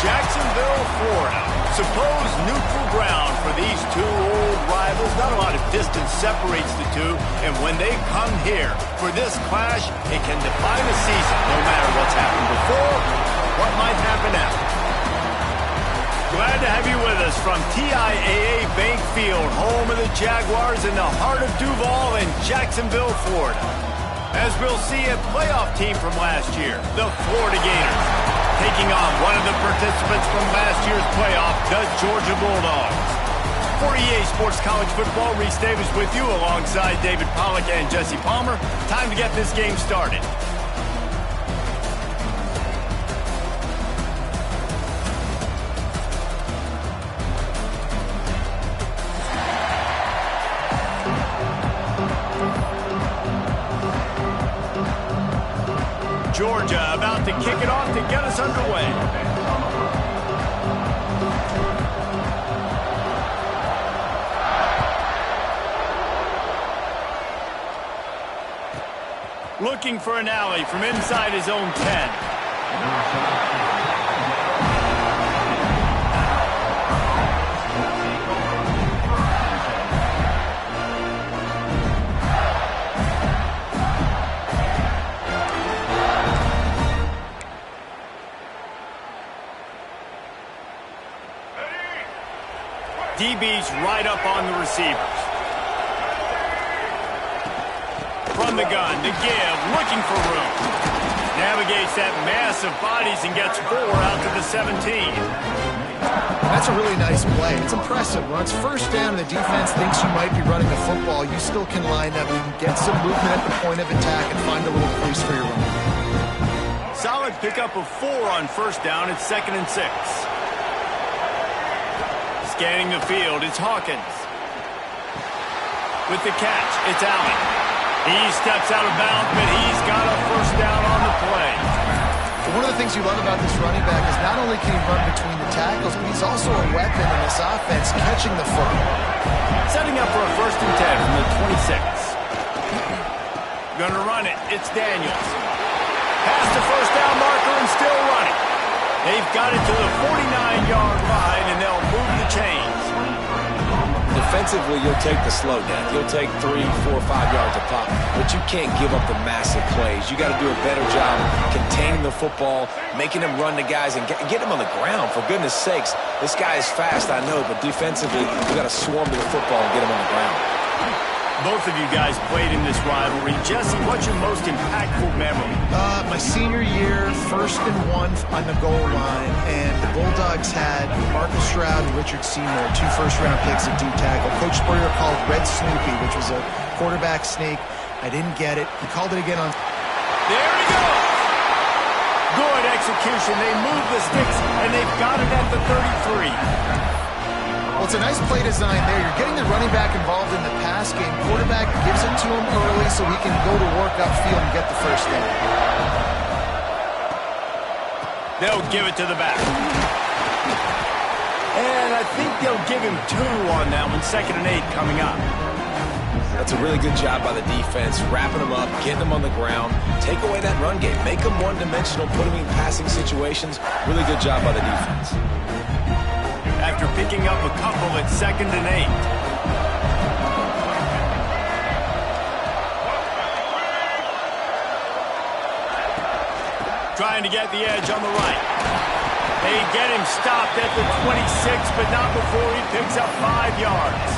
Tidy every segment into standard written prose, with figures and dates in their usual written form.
Jacksonville, Florida. Supposed neutral ground for these two old rivals. Not a lot of distance separates the two, and when they come here for this clash, it can define a season, no matter what's happened before or what might happen after. Glad to have you with us from TIAA Bank Field, home of the Jaguars in the heart of Duval in Jacksonville, Florida. As we'll see a playoff team from last year, the Florida Gators, taking on one of the participants from last year's playoff, the Georgia Bulldogs. For EA Sports College Football, Reese Davis with you alongside David Pollack and Jesse Palmer. Time to get this game started. Georgia about to kick it off to get us underway. Looking for an alley from inside his own 10. DB's right up on the receivers. From the gun, to give, looking for room. Navigates that mass of bodies and gets 4 out to the 17. That's a really nice play. It's impressive. When it's first down and the defense thinks you might be running the football, you still can line up and get some movement at the point of attack and find a little crease for your run. Solid pickup of 4 on first down. It's 2nd and 6. Scanning the field, it's Hawkins. With the catch, it's Allen. He steps out of bounds, but he's got a first down on the play. One of the things you love about this running back is not only can he run between the tackles, but he's also a weapon in this offense, catching the football. Setting up for a 1st and 10 from the 26. Gonna run it, it's Daniels. Past the first down marker and still running. They've got it to the 49-yard line, and they'll move the chains. Defensively, you'll take the slow death. You'll take 3, 4, 5 yards a pop, but you can't give up the massive plays. You got to do a better job containing the football, making them run the guys, and get them on the ground. For goodness sakes, this guy is fast, I know, but defensively, you got to swarm to the football and get him on the ground. Both of you guys played in this rivalry. Jesse, what's your most impactful memory? My senior year, 1st and 1 on the goal line, and the Bulldogs had Marcus Stroud and Richard Seymour, 2 first-round picks at D tackle. Coach Spurrier called Red Snoopy, which was a quarterback sneak. I didn't get it. He called it again on... There he goes! Good execution. They move the sticks, and they've got it at the 33. Well, it's a nice play design there. You're getting the running back involved in the pass game. Quarterback gives it to him early so he can go to work upfield and get the first down. They'll give it to the back. And I think they'll give him 2 on that one. 2nd and 8 coming up. That's a really good job by the defense, wrapping them up, getting them on the ground, take away that run game, make them one-dimensional, put them in passing situations. Really good job by the defense. After picking up a couple at 2nd and 8. Trying to get the edge on the right. They get him stopped at the 26, but not before he picks up 5 yards.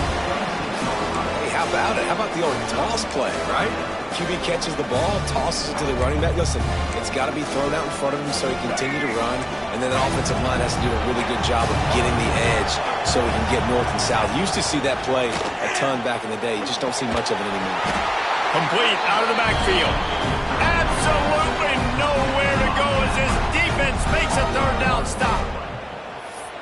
Hey, how about it? How about the old toss play, right? QB catches the ball, tosses it to the running back. Listen, it's got to be thrown out in front of him so he can continue to run. And then the offensive line has to do a really good job of getting the edge so he can get north and south. You used to see that play a ton back in the day. You just don't see much of it anymore. Complete out of the backfield. Absolutely nowhere to go as this defense makes a 3rd down stop.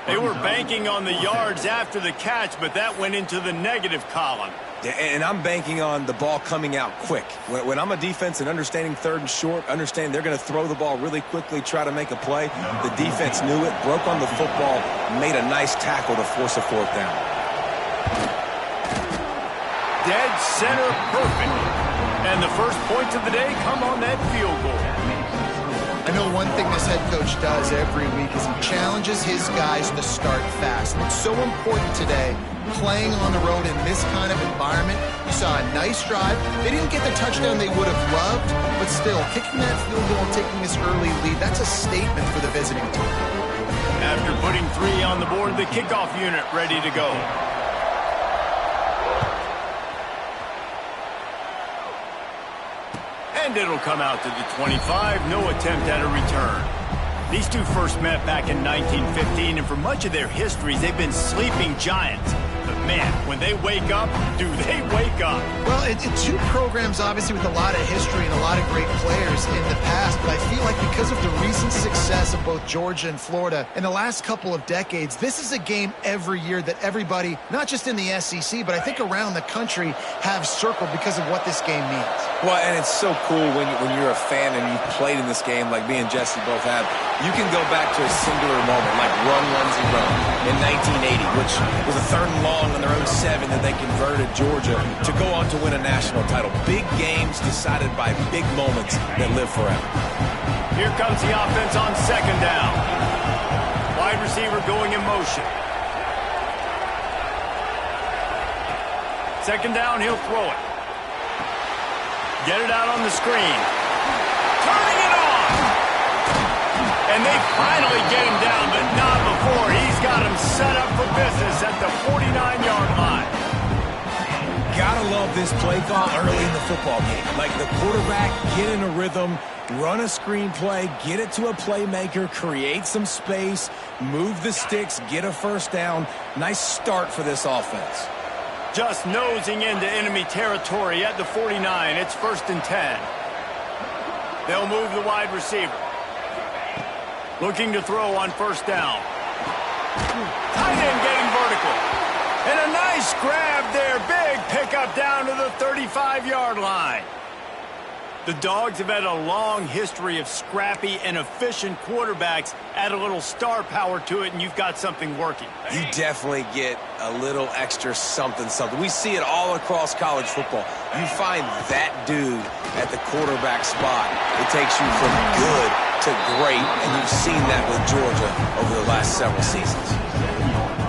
They were banking on the yards after the catch, but that went into the negative column. Yeah, and I'm banking on the ball coming out quick. When I'm a defense and understanding 3rd and short, understand they're going to throw the ball really quickly, try to make a play. The defense knew it, broke on the football, made a nice tackle to force a 4th down. Dead center perfect. And the first points of the day come on that field goal. I know one thing this head coach does every week is he challenges his guys to start fast. And it's so important today, playing on the road in this kind of environment. You saw a nice drive. They didn't get the touchdown they would have loved, but still, kicking that field goal and taking this early lead, that's a statement for the visiting team. After putting 3 on the board, the kickoff unit ready to go. And it'll come out to the 25. No attempt at a return. These two first met back in 1915, and for much of their histories, they've been sleeping giants. But man, when they wake up, do they wake up? Well, it's two programs, obviously, with a lot of history and a lot of great players in the past, but I feel like because of the recent success of both Georgia and Florida in the last couple of decades, this is a game every year that everybody, not just in the SEC, but I think around the country, have circled because of what this game means. Well, and it's so cool when you're a fan and you've played in this game like me and Jesse both have. You can go back to a singular moment like Run, Lindsey, Run in 1980, which was a 3rd and long on their own 7 that they converted Georgia to go on to win a national title. Big games decided by big moments that live forever. Here comes the offense on 2nd down. Wide receiver going in motion. 2nd down, he'll throw it. Get it out on the screen. Turning it on! And they finally get him down, but not before. He's got him set up for business at the 49-yard line. Gotta love this play call early in the football game. Like the quarterback, get in a rhythm, run a screen play, get it to a playmaker, create some space, move the sticks, get a 1st down. Nice start for this offense. Just nosing into enemy territory at the 49. It's 1st and 10. They'll move the wide receiver. Looking to throw on 1st down. Tight end getting vertical. And a nice grab there. Big pickup down to the 35-yard line. The Dogs have had a long history of scrappy and efficient quarterbacks. Add a little star power to it, and you've got something working. You definitely get a little extra something. We see it all across college football. You find that dude at the quarterback spot. It takes you from good to great, and you've seen that with Georgia over the last several seasons.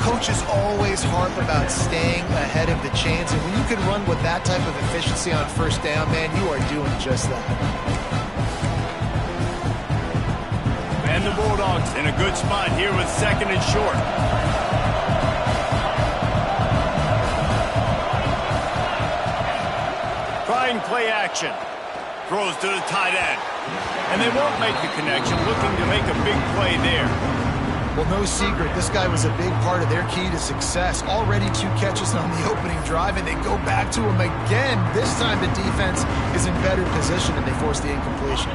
Coaches always harp about staying ahead of the chains, and when you can run with that type of efficiency on 1st down, man, you are doing just that. And the Bulldogs in a good spot here with 2nd and short. Trying play action. Throws to the tight end. And they won't make the connection, looking to make a big play there. Well, no secret, this guy was a big part of their key to success. Already 2 catches on the opening drive, and they go back to him again. This time the defense is in better position, and they force the incompletion.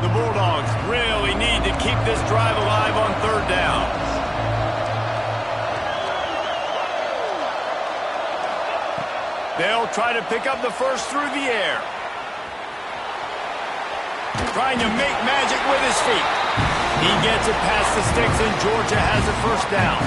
The Bulldogs really need to keep this drive alive on 3rd down. They'll try to pick up the 1st through the air. Trying to make magic with his feet. He gets it past the sticks, and Georgia has a 1st down.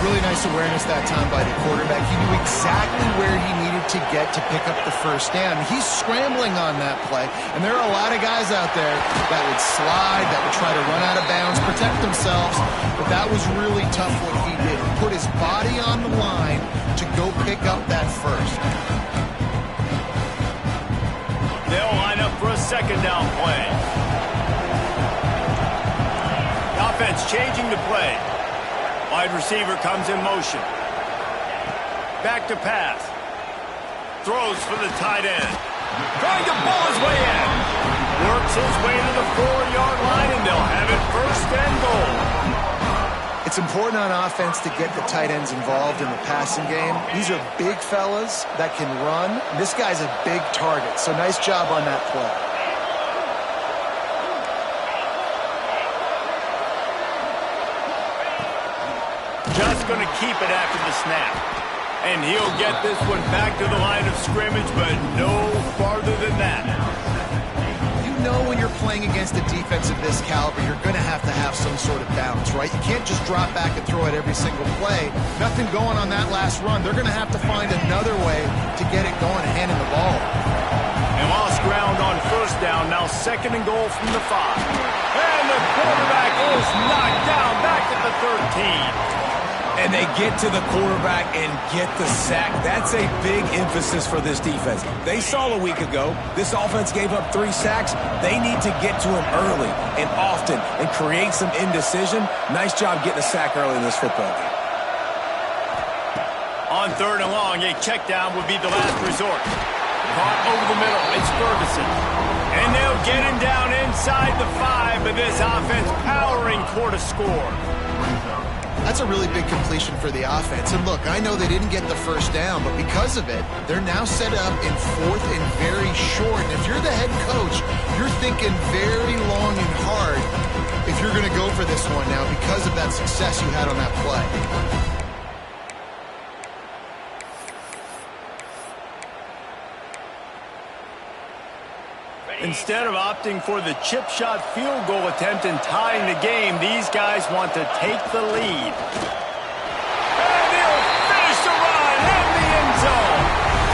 Really nice awareness that time by the quarterback. He knew exactly where he needed to get to pick up the 1st down. He's scrambling on that play, and there are a lot of guys out there that would slide, that would try to run out of bounds, protect themselves, but that was really tough what he did. He put his body on the line to go pick up that 1st. They'll line up for a 2nd down play. Offense changing the play. Wide receiver comes in motion. Back to pass. Throws for the tight end. Trying to pull his way in. Works his way to the 4-yard line, and they'll have it 1st and goal. It's important on offense to get the tight ends involved in the passing game. These are big fellas that can run. This guy's a big target, so nice job on that play. Just going to keep it after the snap. And he'll get this one back to the line of scrimmage, but no farther than that. You know when you're playing against a defense of this caliber, you're going to have some sort of balance, right? You can't just drop back and throw it every single play. Nothing going on that last run. They're going to have to find another way to get it going and handing the ball. And lost ground on 1st down. Now 2nd and goal from the 5. And the quarterback is knocked down back at the 13. And they get to the quarterback and get the sack. That's a big emphasis for this defense. They saw a week ago, this offense gave up 3 sacks. They need to get to him early and often and create some indecision. Nice job getting a sack early in this football game. On 3rd and long, a check down would be the last resort. Caught over the middle. It's Ferguson. And they'll get him down inside the 5, but this offense powering toward a score. That's a really big completion for the offense. And look, I know they didn't get the first down, but because of it, they're now set up in 4th and very short. And if you're the head coach, you're thinking very long and hard if you're going to go for this one now because of that success you had on that play. Instead of opting for the chip shot field goal attempt and tying the game, these guys want to take the lead. And he'll finish the run in the end zone.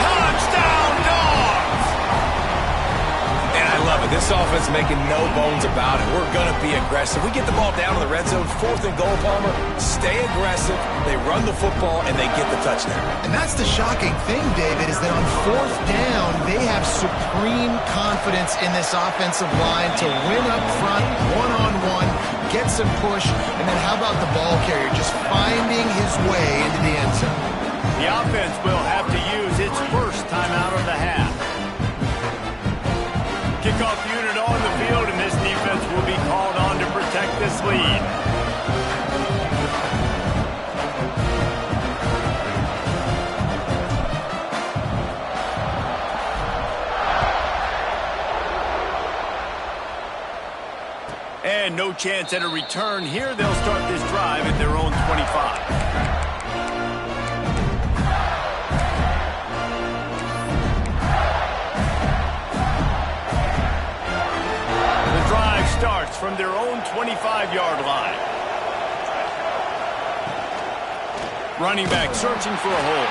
Touchdown, Dogs! And I love it. This offense making no bones about it. We're going to be aggressive. We get the ball down in the red zone, 4th and goal, Palmer. Stay aggressive. They run the football, and they get the touchdown. And that's the shocking thing, David, is that on 4th down, they have supreme confidence in this offensive line to win up front, one-on-one, get some push, and then how about the ball carrier just finding his way into the end zone? The offense will have to use its first timeout of the half. Kickoff unit on the field, and this defense will be called on to protect this lead. And no chance at a return here. They'll start this drive at their own 25. Starts from their own 25-yard line. Running back searching for a hole.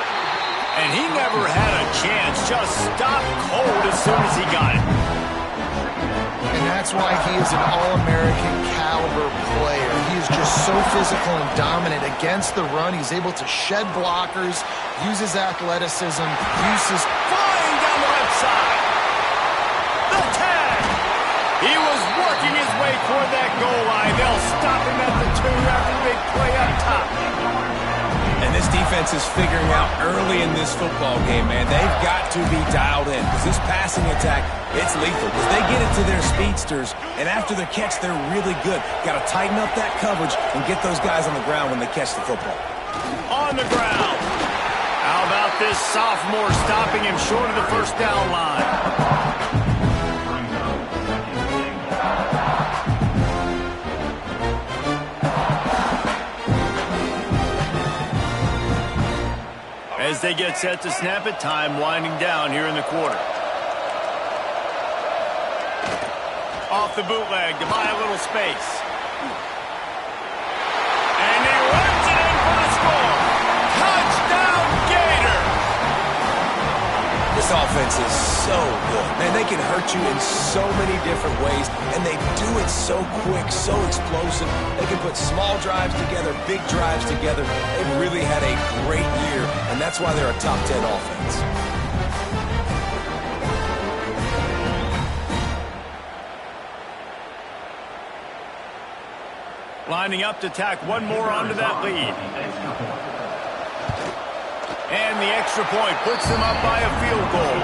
And he never had a chance. Just stopped cold as soon as he got it. And that's why he is an All-American caliber player. He is just so physical and dominant against the run. He's able to shed blockers, use his athleticism, flying down the left side. The tag. He was working his way toward that goal line. They'll stop him at the 2 after the big play up top. And this defense is figuring out early in this football game, man. They've got to be dialed in because this passing attack, it's lethal because they get it to their speedsters, and after the catch, they're really good. Got to tighten up that coverage and get those guys on the ground when they catch the football. On the ground. How about this sophomore stopping him short of the first down line? As they get set to snap it, time winding down here in the quarter. Off the bootleg to buy a little space. And he runs it in for the score. Touchdown, Gator! This offense is so good. Man, they can hurt you in so many different ways, and they do it so quick, so explosive. They can put small drives together, big drives together. They've really had a great year, and that's why they're a top 10 offense. Lining up to tack one more onto that lead. And the extra point puts them up by a field goal.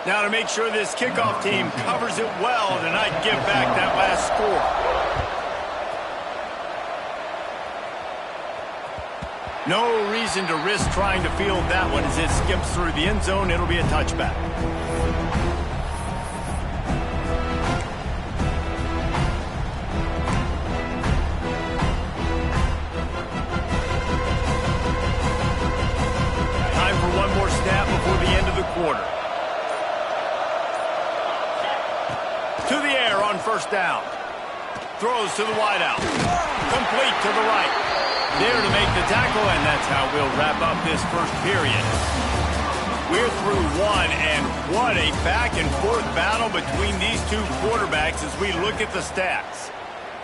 Now to make sure this kickoff team covers it well tonight, give back that last score. No reason to risk trying to field that one as it skips through the end zone. It'll be a touchback. To the air on first down. Throws to the wideout. Complete to the right. There to make the tackle, and that's how we'll wrap up this first period. We're through one, and what a back-and-forth battle between these two quarterbacks as we look at the stats.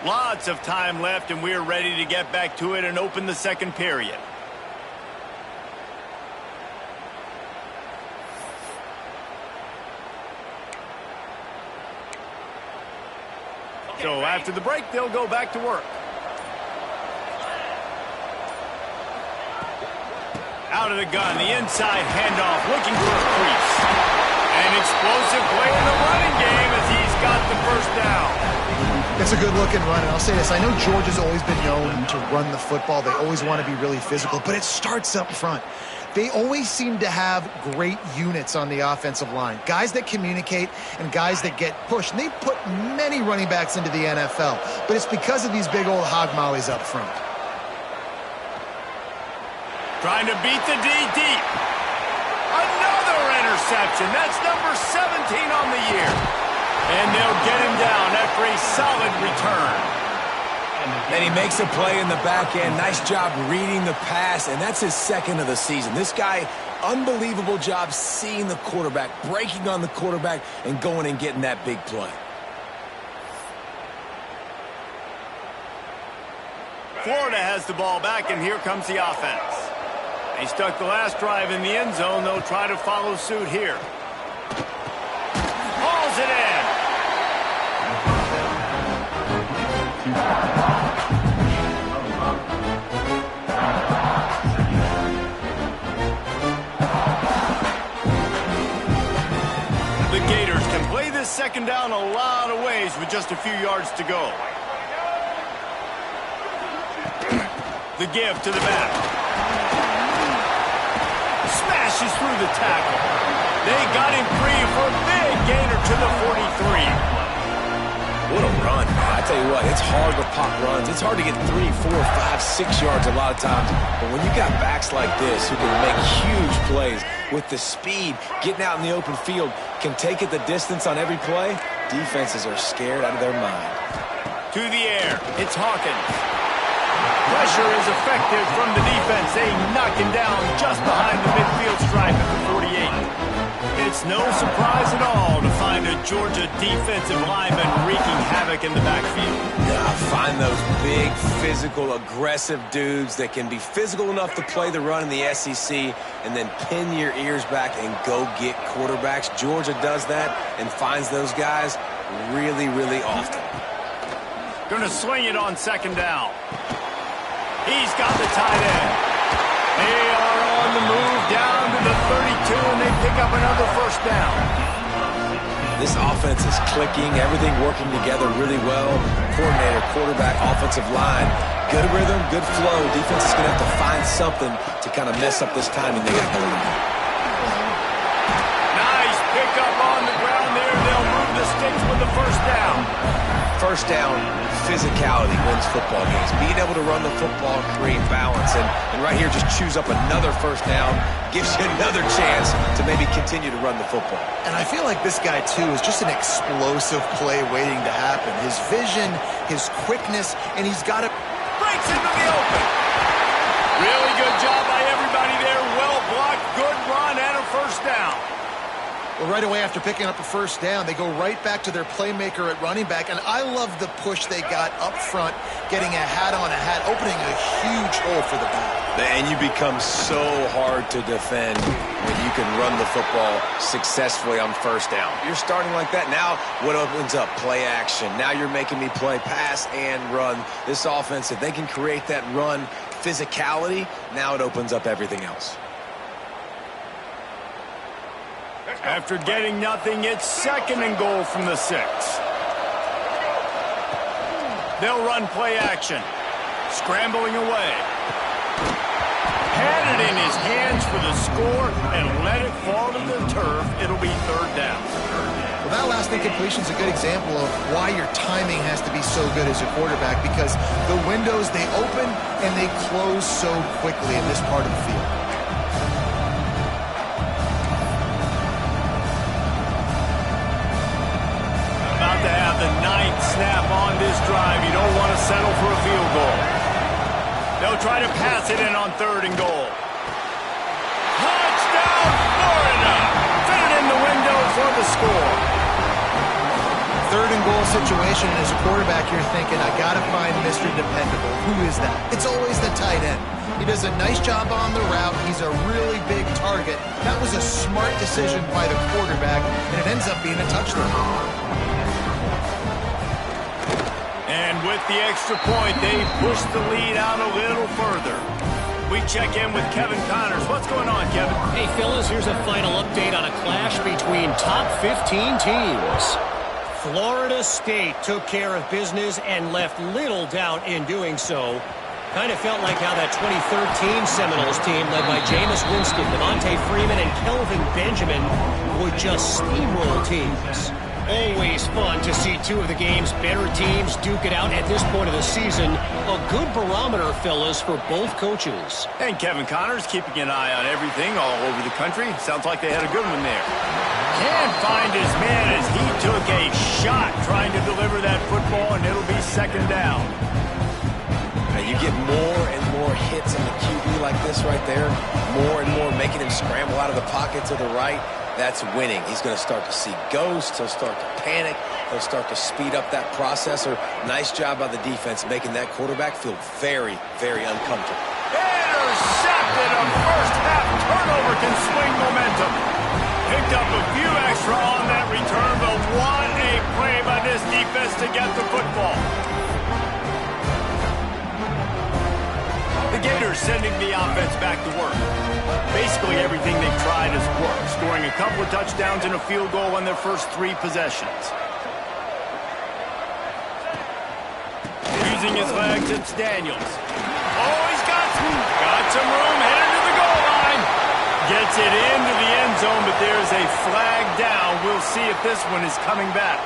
Lots of time left, and we're ready to get back to it and open the second period. So after the break, they'll go back to work. Out of the gun, the inside handoff, looking for a crease. An explosive play in the running game as he's got the first down. It's a good-looking run, and I'll say this. I know Georgia's always been known to run the football. They always want to be really physical, but it starts up front. They always seem to have great units on the offensive line. Guys that communicate and guys that get pushed. And they've put many running backs into the NFL, but it's because of these big old hog mollies up front. Trying to beat the D deep. Another interception. That's number 17 on the year. And they'll get him down after a solid return. And he makes a play in the back end. Nice job reading the pass, and that's his second of the season. This guy, unbelievable job seeing the quarterback, breaking on the quarterback, and going and getting that big play. Florida has the ball back, and here comes the offense. They stuck the last drive in the end zone. They'll try to follow suit here. Hauls it in. The Gators can play this second down a lot of ways with just a few yards to go. The give to the back. Smashes through the tackle. They got him free for a big gainer to the 43. What a run. I tell you what, it's hard to pop runs. It's hard to get 3, 4, 5, 6 yards a lot of times. But when you got backs like this who can make huge plays with the speed, getting out in the open field, can take it the distance on every play, defenses are scared out of their mind. To the air. It's Hawkins. Pressure is effective from the defense. They knock him down just behind the midfield stripe at the 48. It's no surprise at all to find a Georgia defensive lineman wreaking havoc in the backfield. Yeah, find those big, physical, aggressive dudes that can be physical enough to play the run in the SEC and then pin your ears back and go get quarterbacks. Georgia does that and finds those guys really, really often. Going to sling it on second down. He's got the tight end. They are on the move down to the 32, and they pick up another first down. This offense is clicking, everything working together really well. Coordinator, quarterback, offensive line, good rhythm, good flow. Defense is going to have to find something to kind of mess up this timing they got going on. Nice pickup on the ground there. They'll move the sticks with the first down. First down, physicality wins football games. Being able to run the football and create balance. And right here, just choose up another first down, gives you another chance to maybe continue to run the football. And I feel like this guy, too, is just an explosive play waiting to happen. His vision, his quickness, and he's got it. Breaks into the open. Really good job by everybody there. Well blocked, good run, and a first down. Well, right away after picking up a first down, they go right back to their playmaker at running back. And I love the push they got up front, getting a hat on a hat, opening a huge hole for the back. And you become so hard to defend when you can run the football successfully on first down. You're starting like that. Now what opens up? Play action. Now you're making me play pass and run. This offense, if they can create that run physicality, now it opens up everything else. After getting nothing, it's second and goal from the 6. They'll run play action. Scrambling away. Had it in his hands for the score and let it fall to the turf. It'll be third down. Well, that last incompletion is a good example of why your timing has to be so good as a quarterback, because the windows, they open and they close so quickly in this part of the field. the 9th snap on this drive. You don't want to settle for a field goal. They'll try to pass it in on 3rd and goal. Touchdown, Florida! Fit it in the window for the score. 3rd and goal situation, and as a quarterback, you're thinking, I got to find Mr. Dependable. Who is that? It's always the tight end. He does a nice job on the route. He's a really big target. That was a smart decision by the quarterback, and it ends up being a touchdown. And with the extra point, they push the lead out a little further. We check in with Kevin Connors. What's going on, Kevin? Hey, fellas, here's a final update on a clash between top 15 teams. Florida State took care of business and left little doubt in doing so. Kind of felt like how that 2013 Seminoles team led by Jameis Winston, Devontae Freeman, and Kelvin Benjamin would just steamroll teams. Always fun to see two of the game's better teams duke it out at this point of the season. A good barometer, fellas, for both coaches. And Kevin Connors keeping an eye on everything all over the country. Sounds like they had a good one there. Can't find his man as he took a shot trying to deliver that football, and it'll be 2nd down. And you get more and more hits on the QB like this right there. More and more making him scramble out of the pocket to the right. That's winning. He's going to start to see ghosts. He'll start to panic. He'll start to speed up that processor. Nice job by the defense making that quarterback feel very, very uncomfortable. Intercepted. A first-half turnover can swing momentum. Picked up a few extra on that return, but what a play by this defense to get the football. The Gators sending the offense back to work. Basically everything they've tried has worked, scoring a couple of touchdowns and a field goal on their first 3 possessions. Using his legs, it's Daniels. Oh, he's got some room, headed to the goal line. Gets it into the end zone, but there's a flag down. We'll see if this one is coming back.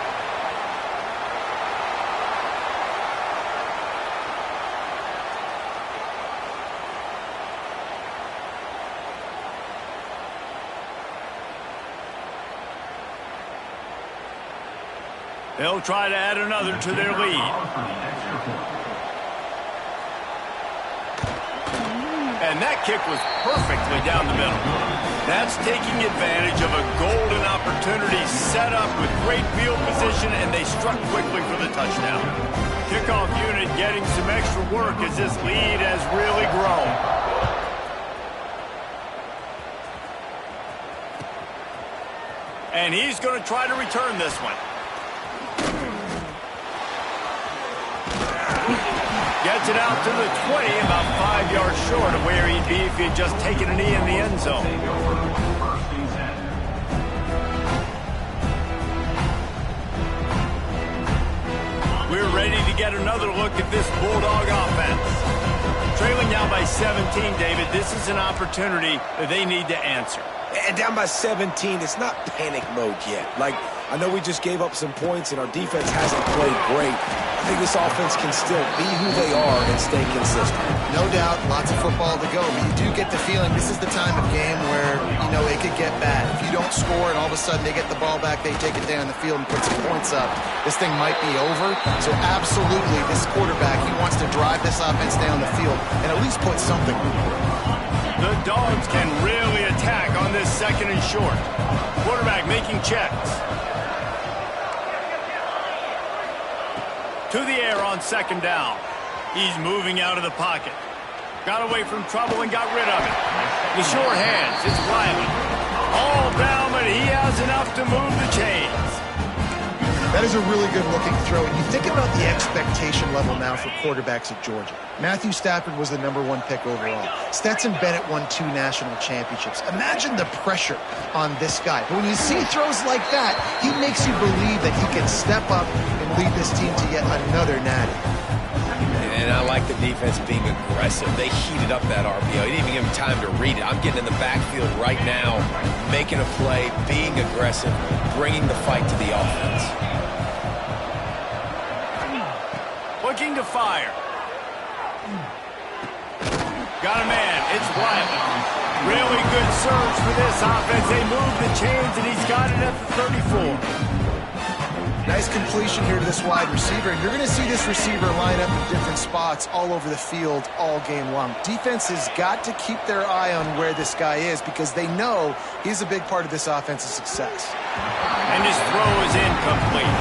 They'll try to add another to their lead. And that kick was perfectly down the middle. That's taking advantage of a golden opportunity set up with great field position, and they struck quickly for the touchdown. Kickoff unit getting some extra work as this lead has really grown. And he's going to try to return this one. Gets it out to the 20, about 5 yards short of where he'd be if he'd just taken a knee in the end zone. We're ready to get another look at this Bulldog offense. Trailing down by 17, David, this is an opportunity that they need to answer. And down by 17, it's not panic mode yet. Like, I know we just gave up some points and our defense hasn't played great. I think this offense can still be who they are and stay consistent. No doubt, lots of football to go, but you do get the feeling this is the time of game where, you know, it could get bad. If you don't score and all of a sudden they get the ball back, they take it down the field and put some points up, this thing might be over. So absolutely, this quarterback, he wants to drive this offense down the field and at least put something on it. The Dogs can really attack on this 2nd and short. Quarterback making checks. To the air on 2nd down. He's moving out of the pocket. Got away from trouble and got rid of it. The sure hands, it's Wiley. All down, but he has enough to move the chains. That is a really good looking throw. And you think about the expectation level now for quarterbacks at Georgia. Matthew Stafford was the #1 pick overall. Stetson Bennett won 2 national championships. Imagine the pressure on this guy. But when you see throws like that, he makes you believe that he can step up and lead this team to yet another natty. And I like the defense being aggressive. They heated up that RPO. He didn't even give him time to read it. I'm getting in the backfield right now, making a play, being aggressive, bringing the fight to the offense. Looking to fire. Got a man. It's Wiley. Really good surge for this offense. They move the chains, and he's got it at the 34. Nice completion here to this wide receiver. And you're going to see this receiver line up in different spots all over the field all game long. Defense has got to keep their eye on where this guy is because they know he's a big part of this offense's success. And his throw is incomplete.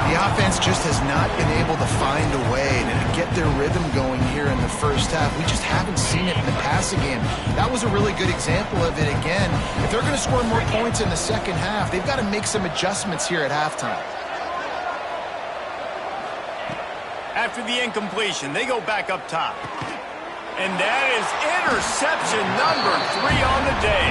The offense just has not been able to find a way to get their rhythm going here in the first half. We just haven't seen it in the passing game. That was a really good example of it again. If they're going to score more points in the second half, they've got to make some adjustments here at halftime. After the incompletion, they go back up top. And that is interception number 3 on the day.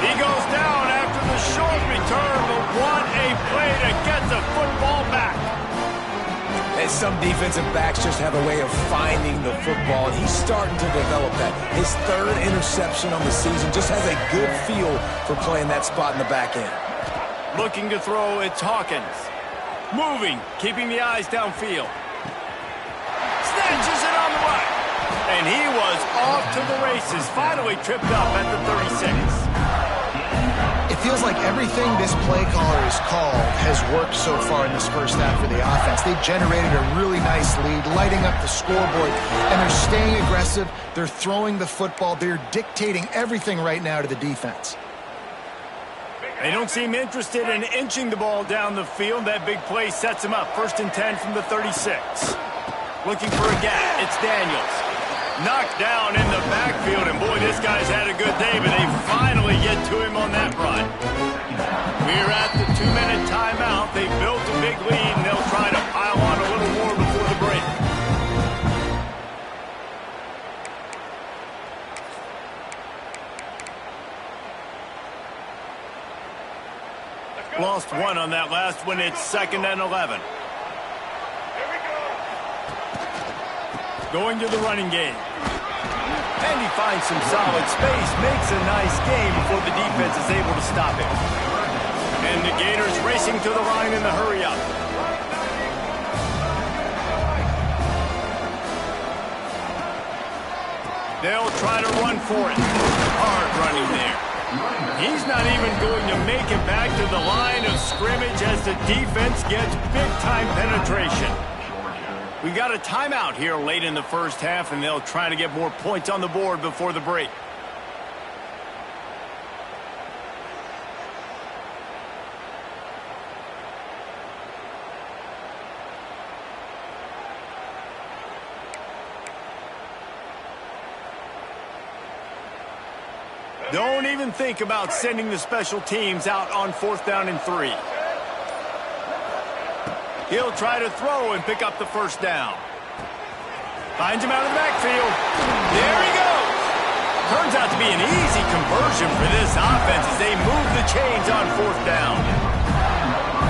He goes down after the short return, but what a play to get the football back. And some defensive backs just have a way of finding the football, and he's starting to develop that. His 3rd interception on the season, just has a good feel for playing that spot in the back end. Looking to throw, it's Hawkins. Moving, keeping the eyes downfield. Snatches it on the right. And he was off to the races, finally tripped up at the 36. It feels like everything this play caller has called has worked so far in this first half for the offense. They've generated a really nice lead, lighting up the scoreboard, and they're staying aggressive. They're throwing the football. They're dictating everything right now to the defense. They don't seem interested in inching the ball down the field. That big play sets them up. 1st and 10 from the 36. Looking for a gap. It's Daniels. Knocked down in the backfield, and boy, this guy's had a good day, but they finally get to him on that run. We're at the 2-minute timeout. They built a big lead, and they'll try to pile on a little more before the break. Lost 1 on that last one. It's 2nd and 11. Going to the running game. And he finds some solid space, makes a nice game before the defense is able to stop him. And the Gators racing to the line in the hurry-up. They'll try to run for it. Hard running there. He's not even going to make it back to the line of scrimmage as the defense gets big-time penetration. We got a timeout here late in the first half, and they'll try to get more points on the board before the break. Don't even think about sending the special teams out on 4th down and 3. He'll try to throw and pick up the 1st down. Finds him out of the backfield. There he goes. Turns out to be an easy conversion for this offense as they move the chains on 4th down.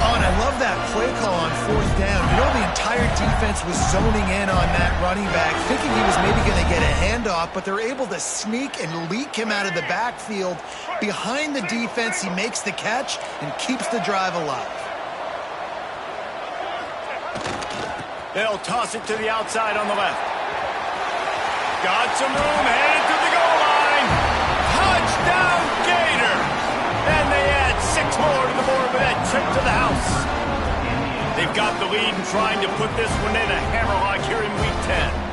Oh, and I love that play call on 4th down. You know, the entire defense was zoning in on that running back, thinking he was maybe going to get a handoff, but they're able to sneak and leak him out of the backfield. Behind the defense, he makes the catch and keeps the drive alive. They'll toss it to the outside on the left. Got some room, headed to the goal line. Touchdown, Gator! And they add 6 more to the board with that trip to the house. They've got the lead and trying to put this one in a hammerlock here in Week 10.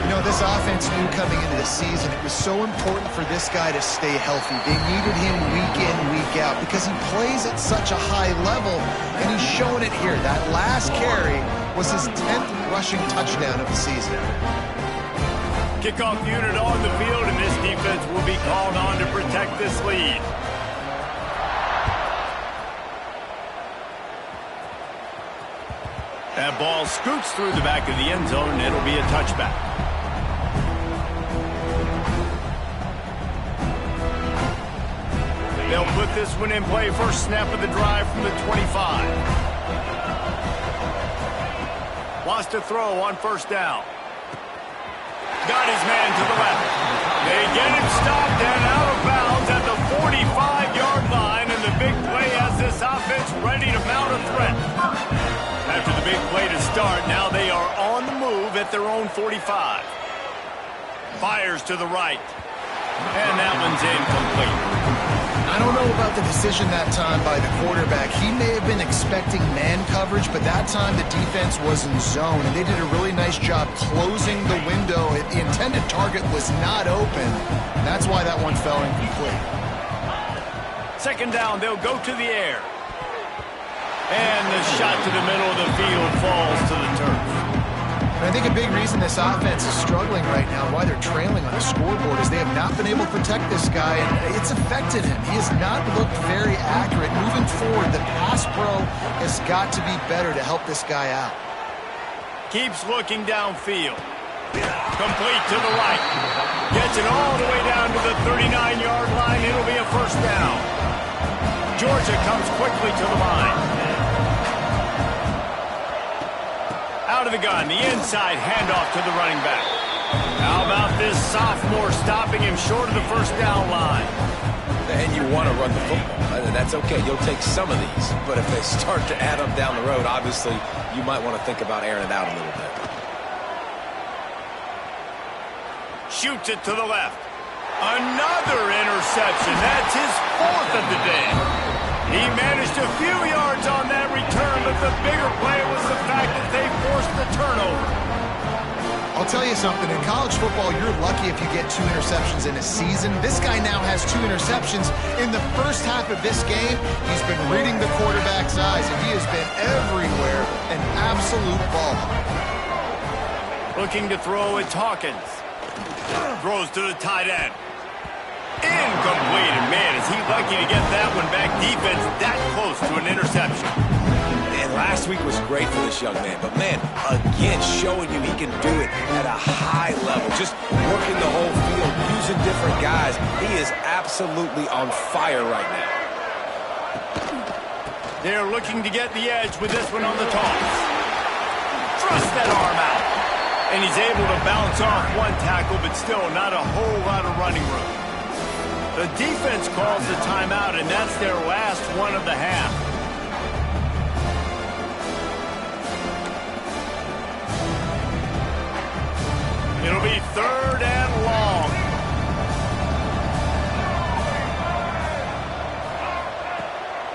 You know, this offense knew coming into the season it was so important for this guy to stay healthy. They needed him week in, week out because he plays at such a high level, and he's showing it here. That last carry was his 10th rushing touchdown of the season. Kickoff unit on the field, and this defense will be called on to protect this lead. That ball scoots through the back of the end zone, and it'll be a touchback. They'll put this one in play. First snap of the drive from the 25. Wants to throw on 1st down. Got his man to the left. They get him stopped and out of bounds at the 45-yard line, and the big play has this offense ready to mount a threat. After the big play to start, now they are on the move at their own 45. Fires to the right. And that one's incomplete. I don't know about the decision that time by the quarterback. He may have been expecting man coverage, but that time the defense was in zone, and they did a really nice job closing the window. The intended target was not open, and that's why that one fell incomplete. Second down, they'll go to the air. And the shot to the middle of the field falls to the turf. And I think a big reason this offense is struggling right now, why they're trailing on the scoreboard, is they have not been able to protect this guy, and it's affected him. He has not looked very accurate. Moving forward, the pass pro has got to be better to help this guy out. Keeps looking downfield. Complete to the right. Gets it all the way down to the 39-yard line. It'll be a first down. Georgia comes quickly to the line. Out of the gun, the inside handoff to the running back. How about this sophomore stopping him short of the first down line? And you want to run the football. That's okay. You'll take some of these. But if they start to add up down the road, obviously, you might want to think about airing it out a little bit. Shoots it to the left. Another interception. That's his fourth of the day. He managed a few yards on that return, but the bigger play was the fact that they forced the turnover. I'll tell you something, in college football, you're lucky if you get 2 interceptions in a season. This guy now has 2 interceptions. In the first half of this game, he's been reading the quarterback's eyes, and he has been everywhere, an absolute ball. Looking to throw, it's Hawkins. Throws to the tight end. Incomplete, and man, is he lucky to get that one back. Defense that close to an interception. And last week was great for this young man, but man, again, showing you he can do it at a high level, just working the whole field, using different guys. He is absolutely on fire right now. They're looking to get the edge with this one on the toss. Thrust that arm out. And he's able to bounce off one tackle, but still not a whole lot of running room. The defense calls the timeout, and that's their last one of the half. It'll be third and long.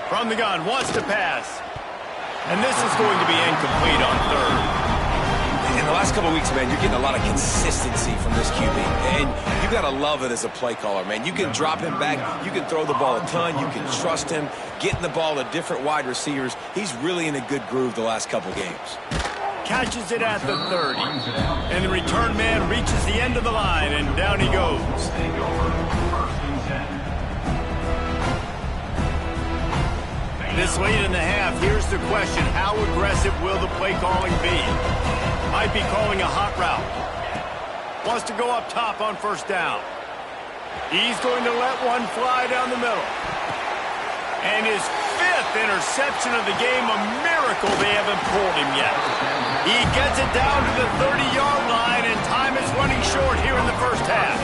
From the gun, wants to pass. And this is going to be incomplete on third. In the last couple of weeks, man, you're getting a lot of consistency from this QB. And you got to love it as a play caller, man. You can drop him back. You can throw the ball a ton. You can trust him. Getting the ball to different wide receivers. He's really in a good groove the last couple games. Catches it at the 30. And the return man reaches the end of the line, and down he goes. This late in the half, here's the question. How aggressive will the play calling be? Might be calling a hot route. Wants to go up top on first down. He's going to let one fly down the middle. And his 5th interception of the game, a miracle they haven't pulled him yet. He gets it down to the 30-yard line, and time is running short here in the first half.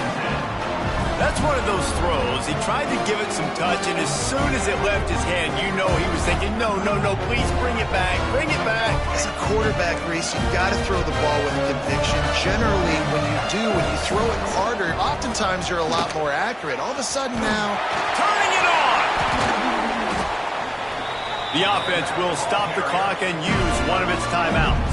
That's one of those throws. He tried to give it some touch, and as soon as it left his hand, you know he was thinking, no, please bring it back, bring it back. As a quarterback, Reese, you've got to throw the ball with conviction. Generally, when you throw it harder, oftentimes you're a lot more accurate. All of a sudden now, turning it on. The offense will stop the clock and use one of its timeouts.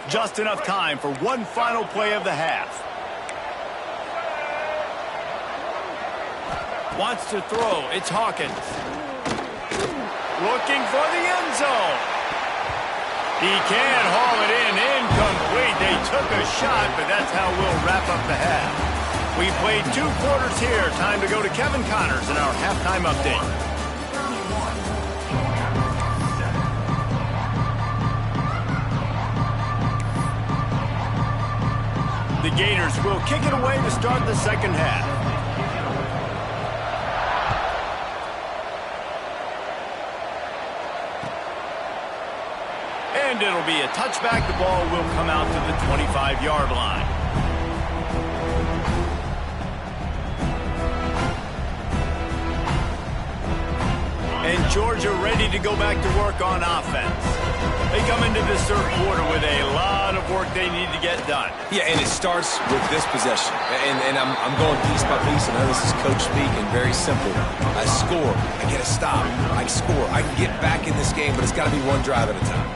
Just enough time for one final play of the half. Wants to throw. It's Hawkins. Looking for the end zone. He can't haul it in. Incomplete. They took a shot, but that's how we'll wrap up the half. We played 2 quarters here. Time to go to Kevin Connors in our halftime update. The Gators will kick it away to start the second half. And it'll be a touchback. The ball will come out to the 25-yard line. And Georgia ready to go back to work on offense. They come into this third quarter with a lot of work they need to get done. Yeah, and it starts with this possession. And I'm going piece by piece. I know this is coach speak and very simple. I score. I get a stop. I score. I can get back in this game, but it's got to be one drive at a time.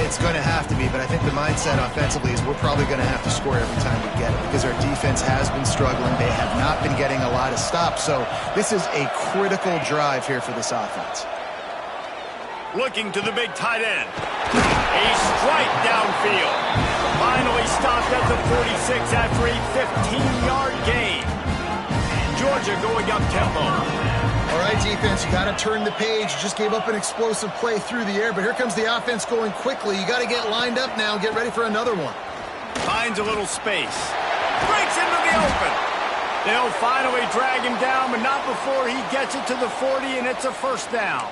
It's going to have to be, but I think the mindset offensively is we're probably going to have to score every time we get it because our defense has been struggling. They have not been getting a lot of stops. So this is a critical drive here for this offense. Looking to the big tight end. A strike downfield. Finally stopped at the 46 after a 15-yard gain. Georgia going up tempo. All right, defense, you got to turn the page. You just gave up an explosive play through the air, but here comes the offense going quickly. You got to get lined up now and get ready for another one. Finds a little space. Breaks into the open. They'll finally drag him down, but not before he gets it to the 40, and it's a first down.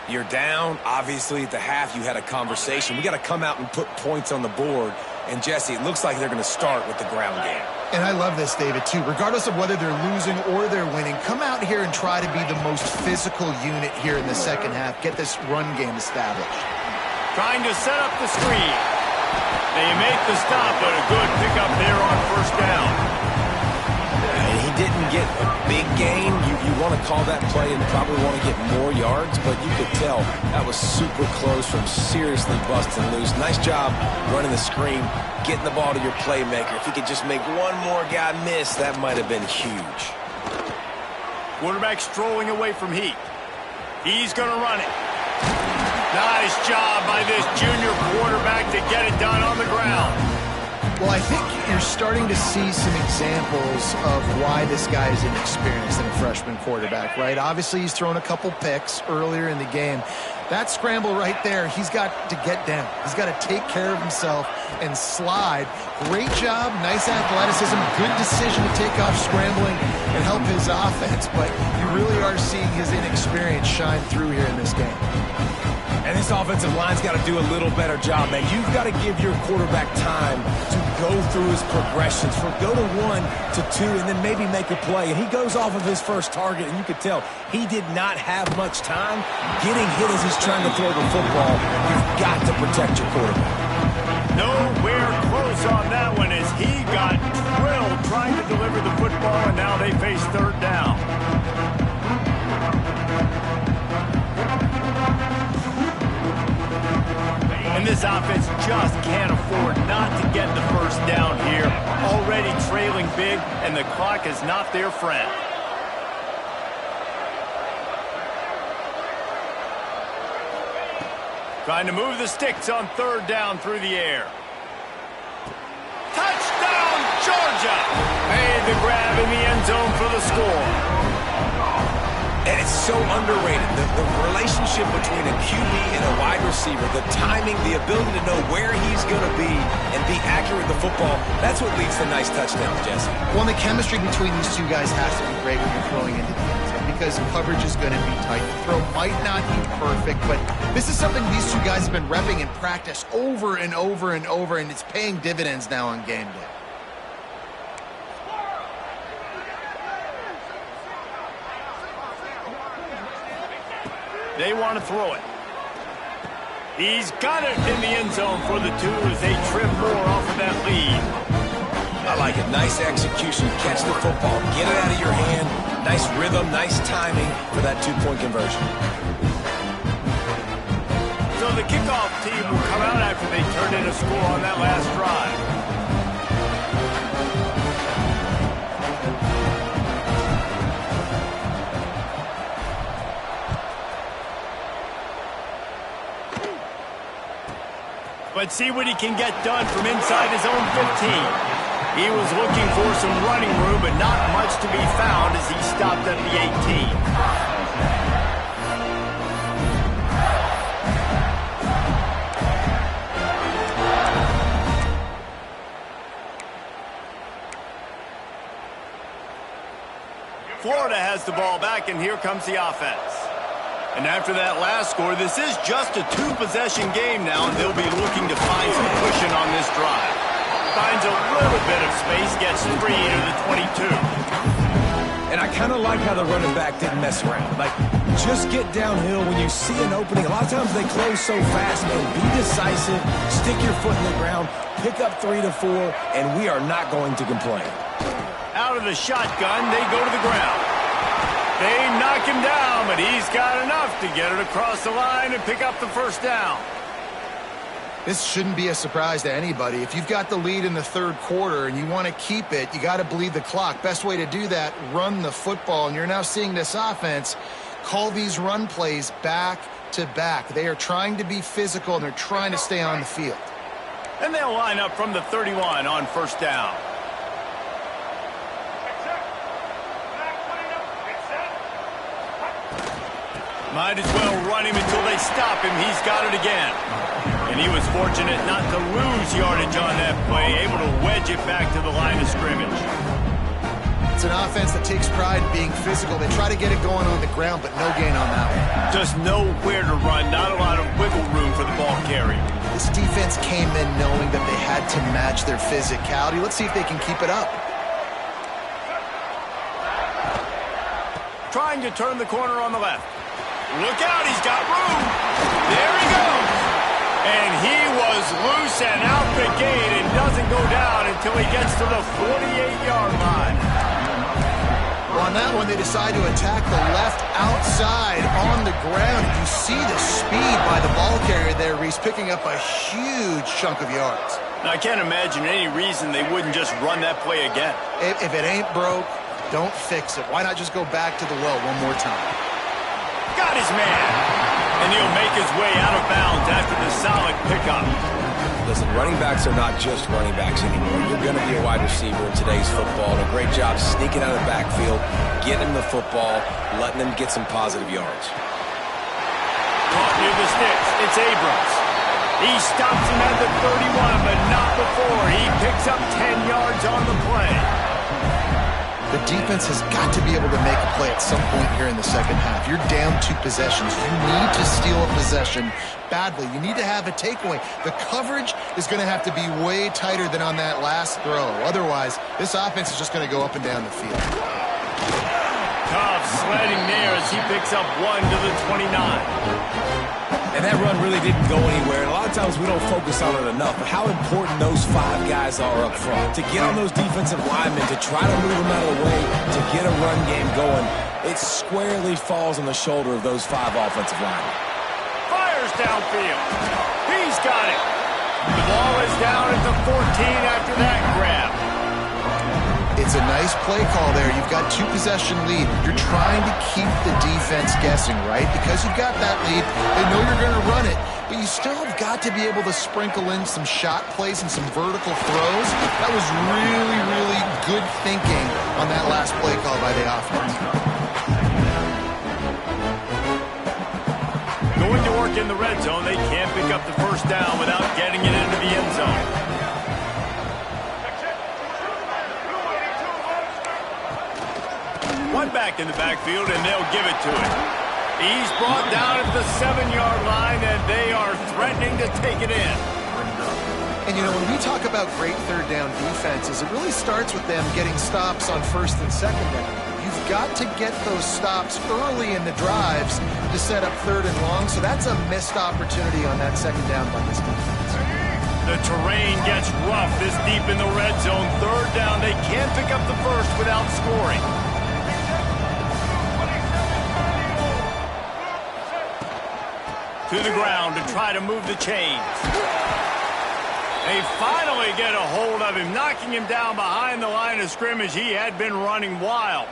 You're down. Obviously, at the half, you had a conversation. We got to come out and put points on the board. And, Jesse, it looks like they're going to start with the ground game. And I love this, David, too. Regardless of whether they're losing or they're winning, come out here and try to be the most physical unit here in the second half. Get this run game established. Trying to set up the screen. They make the stop, but a good pickup there on first down. And he didn't get a big gain. You want to call that play and probably want to get more yards, but you could tell that was super close from seriously busting loose. Nice job running the screen, getting the ball to your playmaker. If he could just make one more guy miss, that might have been huge. Quarterback strolling away from heat. He's going to run it. Nice job by this junior quarterback to get it done on the ground. Well, I think you're starting to see some examples of why this guy is inexperienced in a freshman quarterback, right? Obviously, he's thrown a couple picks earlier in the game. That scramble right there, he's got to get down. He's got to take care of himself and slide. Great job, nice athleticism, good decision to take off scrambling and help his offense, but you really are seeing his inexperience shine through here in this game. And this offensive line's got to do a little better job, man. You've got to give your quarterback time to go through his progressions, from go to 1 to 2, and then maybe make a play. And he goes off of his first target, and you could tell he did not have much time getting hit as he's trying to throw the football. You've got to protect your quarterback. Nowhere close on that one as he got drilled trying to deliver the football, and now they face third down. And this offense just can't afford not to get the first down here. Already trailing big, and the clock is not their friend. Trying to move the sticks on third down through the air. Touchdown, Georgia! Made the grab in the end zone for the score. And it's so underrated. The relationship between a QB and a wide receiver, the timing, the ability to know where he's going to be and be accurate with the football, that's what leads to nice touchdowns, Jesse. Well, the chemistry between these two guys has to be great when you're throwing into the end zone because coverage is going to be tight. The throw might not be perfect, but this is something these two guys have been repping in practice over and over and over, and it's paying dividends now on game day. They want to throw it. He's got it in the end zone for the 2 as they trim more off of that lead. I like it. Nice execution. Catch the football. Get it out of your hand. Nice rhythm, nice timing for that 2-point conversion. So the kickoff team will come out after they turn in a score on that last drive. But see what he can get done from inside his own 15. He was looking for some running room, but not much to be found as he stopped at the 18. Florida has the ball back, and here comes the offense. And after that last score, this is just a 2-possession game now, and they'll be looking to find some cushion on this drive. Finds a little bit of space, gets 3 to the 22. And I kind of like how the running back didn't mess around. Like, just get downhill when you see an opening. A lot of times they close so fast, man. Be decisive, stick your foot in the ground, pick up 3 to 4, and we are not going to complain. Out of the shotgun, they go to the ground. They knock him down, but he's got enough to get it across the line and pick up the first down. This shouldn't be a surprise to anybody. If you've got the lead in the third quarter and you want to keep it, you got to bleed the clock. Best way to do that, run the football. And you're now seeing this offense call these run plays back to back. They are trying to be physical, and they're trying to stay on the field. And they'll line up from the 31 on first down. Might as well run him until they stop him. He's got it again. And he was fortunate not to lose yardage on that play, able to wedge it back to the line of scrimmage. It's an offense that takes pride in being physical. They try to get it going on the ground, but no gain on that one. Just nowhere to run, not a lot of wiggle room for the ball carrier. This defense came in knowing that they had to match their physicality. Let's see if they can keep it up. Trying to turn the corner on the left. Look out, he's got room. There he goes. And he was loose and out the gate and doesn't go down until he gets to the 48-yard line. Well, on that one, they decide to attack the left outside on the ground. You see the speed by the ball carrier there, Reese, picking up a huge chunk of yards. Now, I can't imagine any reason they wouldn't just run that play again. If it ain't broke, don't fix it. Why not just go back to the well one more time? Got his man. And he'll make his way out of bounds after the solid pickup. Listen, running backs are not just running backs anymore. You're going to be a wide receiver in today's football. And a great job sneaking out of the backfield, getting him the football, letting him get some positive yards. Caught near the sticks. It's Abrams. He stops him at the 31, but not before. He picks up 10 yards on the play. The defense has got to be able to make a play at some point here in the second half. You're down 2 possessions. You need to steal a possession badly. You need to have a takeaway. The coverage is going to have to be way tighter than on that last throw. Otherwise, this offense is just going to go up and down the field. Tough sledding there as he picks up 1 to the 29. And that run really didn't go anywhere. And a lot of times we don't focus on it enough. But how important those 5 guys are up front. To get on those defensive linemen, to try to move them out of the way, to get a run game going, it squarely falls on the shoulder of those 5 offensive linemen. Fires downfield. He's got it. The ball is down at the 14 after that grab. It's a nice play call there. You've got 2 possession lead. You're trying to keep the defense guessing, right? Because you've got that lead, they know you're going to run it, but you still have got to be able to sprinkle in some shot plays and some vertical throws. That was really, really good thinking on that last play call by the offense. Going to work in the red zone. They can't pick up the first down without getting it into the end zone. One back in the backfield, and they'll give it to him. He's brought down at the 7-yard line, and they are threatening to take it in. And, you know, when we talk about great third down defenses, it really starts with them getting stops on first and second down. You've got to get those stops early in the drives to set up third and long, so that's a missed opportunity on that second down by this defense. The terrain gets rough this deep in the red zone. Third down, they can't pick up the first without scoring. To the ground to try to move the chains. They finally get a hold of him, knocking him down behind the line of scrimmage. He had been running wild.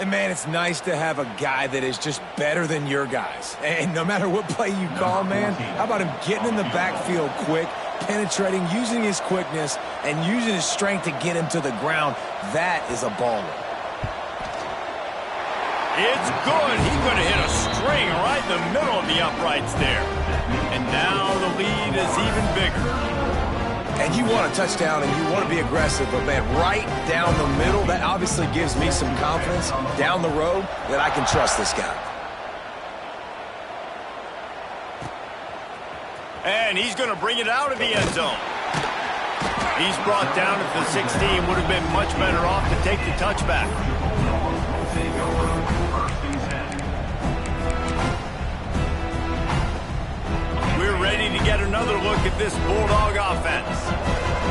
And, man, it's nice to have a guy that is just better than your guys. And no matter what play you call, man, how about him getting in the backfield quick, penetrating, using his quickness, and using his strength to get him to the ground. That is a baller. It's good. He's going to hit a string right in the middle of the uprights there. And now the lead is even bigger. And you want a touchdown and you want to be aggressive, but, man, right down the middle, that obviously gives me some confidence down the road that I can trust this guy. And he's going to bring it out of the end zone. He's brought down at the 16. Would have been much better off to take the touchback. we're ready to get another look at this Bulldog offense.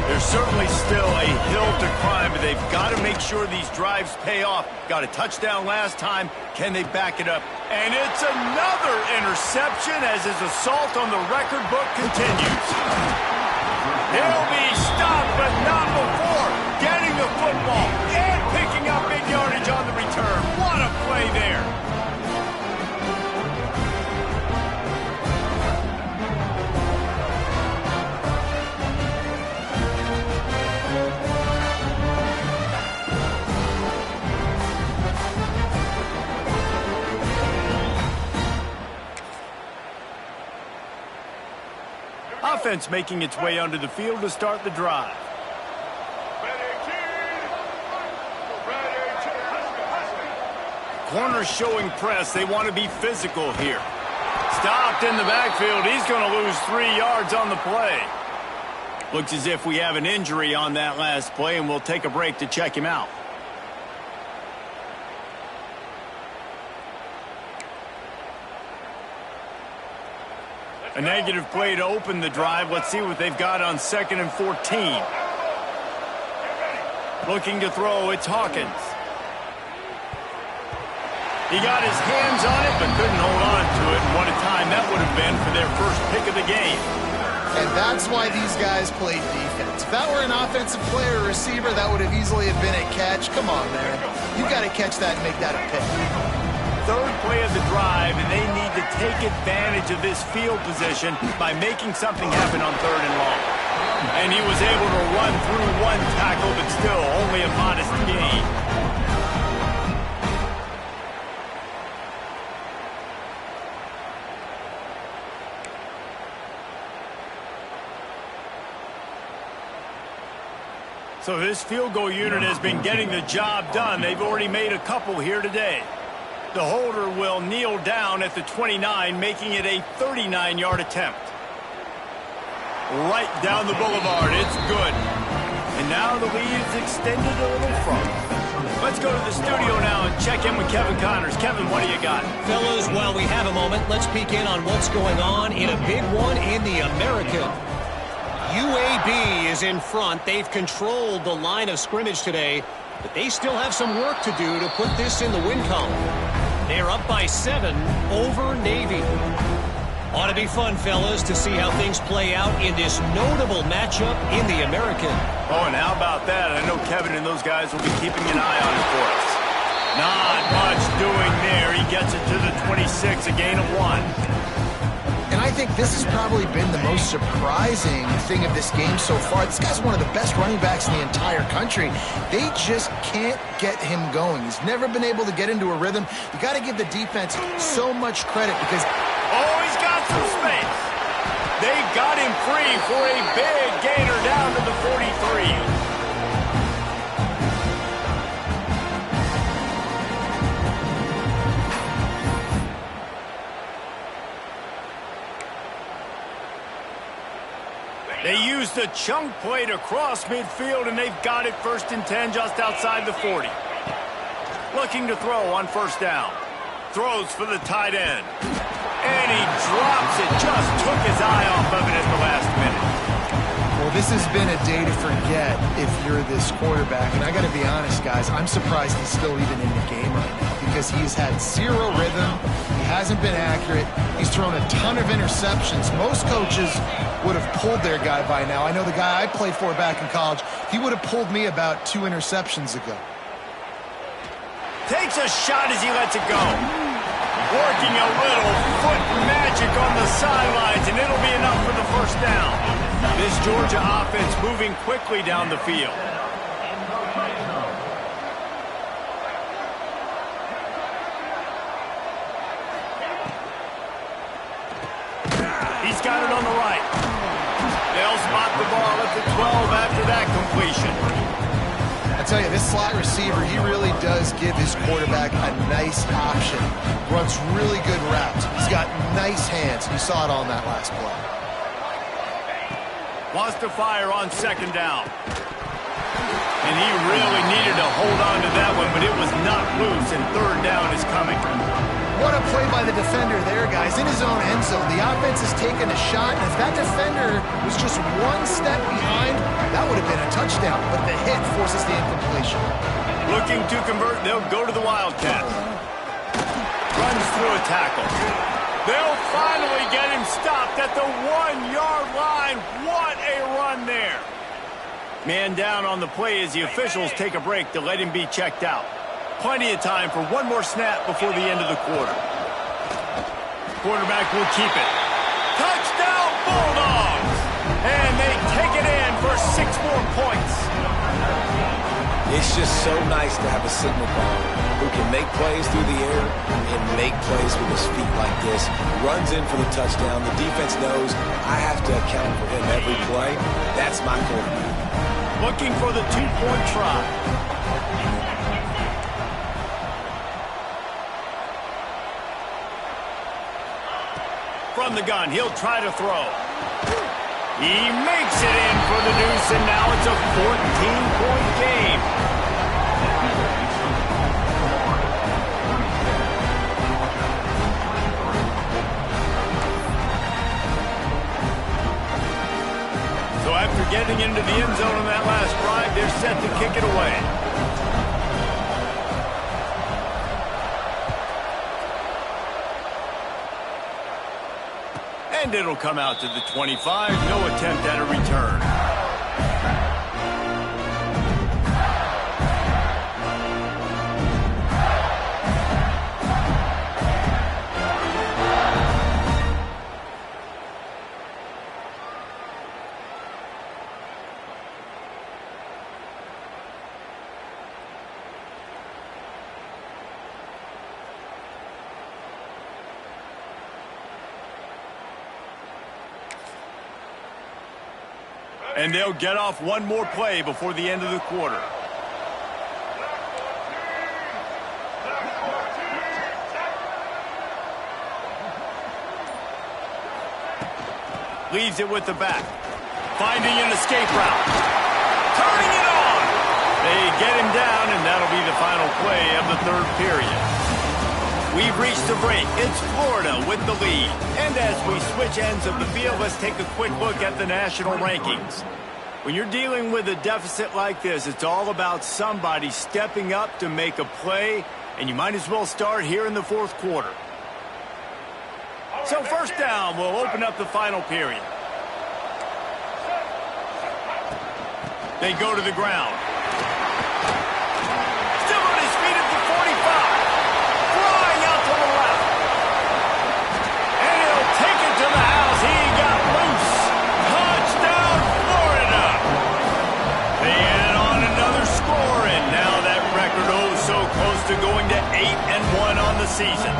There's certainly still a hill to climb, but they've got to make sure these drives pay off. Got a touchdown last time. Can they back it up? And it's another interception as his assault on the record book continues. He'll be stopped, but not before getting the football and picking up big yardage on the return. What a play there. Offense making its way onto the field to start the drive. Corners showing press. They want to be physical here. Stopped in the backfield. He's going to lose 3 yards on the play. Looks as if we have an injury on that last play, and we'll take a break to check him out. A negative play to open the drive. Let's see what they've got on 2nd and 14. Looking to throw, it's Hawkins. He got his hands on it, but couldn't hold on to it. And what a time that would have been for their first pick of the game. And that's why these guys played defense. If that were an offensive player or receiver, that would have easily have been a catch. Come on, man. You got to catch that and make that a pick. 3rd play of the drive, and they need to take advantage of this field position by making something happen on 3rd and long. And he was able to run through 1 tackle, but still only a modest gain. So this field goal unit has been getting the job done. They've already made a couple here today. The holder will kneel down at the 29, making it a 39-yard attempt. Right down the boulevard. It's good. And now the lead is extended a little further. Let's go to the studio now and check in with Kevin Connors. Kevin, what do you got? Fellas, while we have a moment, let's peek in on what's going on in a big one in the American. UAB is in front. They've controlled the line of scrimmage today, but they still have some work to do to put this in the win column. They're up by 7 over Navy. Ought to be fun, fellas, to see how things play out in this notable matchup in the American. Oh, and how about that? I know Kevin and those guys will be keeping an eye on it for us. Not much doing there. He gets it to the 26, a gain of 1. And I think this has probably been the most surprising thing of this game so far. This guy's one of the best running backs in the entire country. They just can't get him going. He's never been able to get into a rhythm. You got to give the defense so much credit because... Oh, he's got some space. They got him free for a big gainer down to the 43. They used a chunk play to cross midfield, and they've got it 1st and 10 just outside the 40. Looking to throw on 1st down. Throws for the tight end. And he drops it. Just took his eye off of it at the last minute. Well, this has been a day to forget if you're this quarterback. And I got to be honest, guys, I'm surprised he's still even in the game right now because he's had 0 rhythm. He hasn't been accurate. He's thrown a ton of interceptions. Most coaches would have pulled their guy by now. I know the guy I played for back in college, he would have pulled me about 2 interceptions ago. Takes a shot as he lets it go. Working a little foot magic on the sidelines, and it'll be enough for the 1st down. This Georgia offense moving quickly down the field. He's got it on the right. They'll spot the ball at the 12 after that completion. I tell you, this slot receiver, he really does give his quarterback a nice option. Runs really good routes. He's got nice hands. You saw it on that last play. Wants to fire on 2nd down. And he really needed to hold on to that one, but it was not loose, and 3rd down is coming. What a play by the defender there, guys, in his own end zone. The offense has taken a shot, and if that defender was just one step behind, that would have been a touchdown, but the hit forces the incompletion. Looking to convert, they'll go to the Wildcats. Runs through a tackle. They'll finally get him stopped at the 1-yard line. What a run there. Man down on the play as the officials take a break to let him be checked out. Plenty of time for one more snap before the end of the quarter. Quarterback will keep it. Touchdown Bulldogs! And they take it in for 6 more points. It's just so nice to have a signal baller who can make plays through the air and make plays with his feet like this. Runs in for the touchdown. The defense knows I have to account for him every play. That's my quarterback. Looking for the 2-point try. From the gun, he'll try to throw. He makes it in for the deuce, and now it's a 14-point game. So after getting into the end zone on that last drive, they're set to kick it away. And it'll come out to the 25. No attempt at a return. And they'll get off one more play before the end of the quarter. Leaves it with the back. Finding an escape route. Turning it on! They get him down, and that'll be the final play of the third period. We've reached the break. It's Florida with the lead. And as we switch ends of the field, let's take a quick look at the national rankings. When you're dealing with a deficit like this, it's all about somebody stepping up to make a play, and you might as well start here in the fourth quarter. So first down, we'll open up the final period. They go to the ground. Still on his feet at the 45. Flying out to the left. And he'll take it to the house. He got loose. Touchdown, Florida. They add on another score, and now that record so close to going to 8-1 on the season.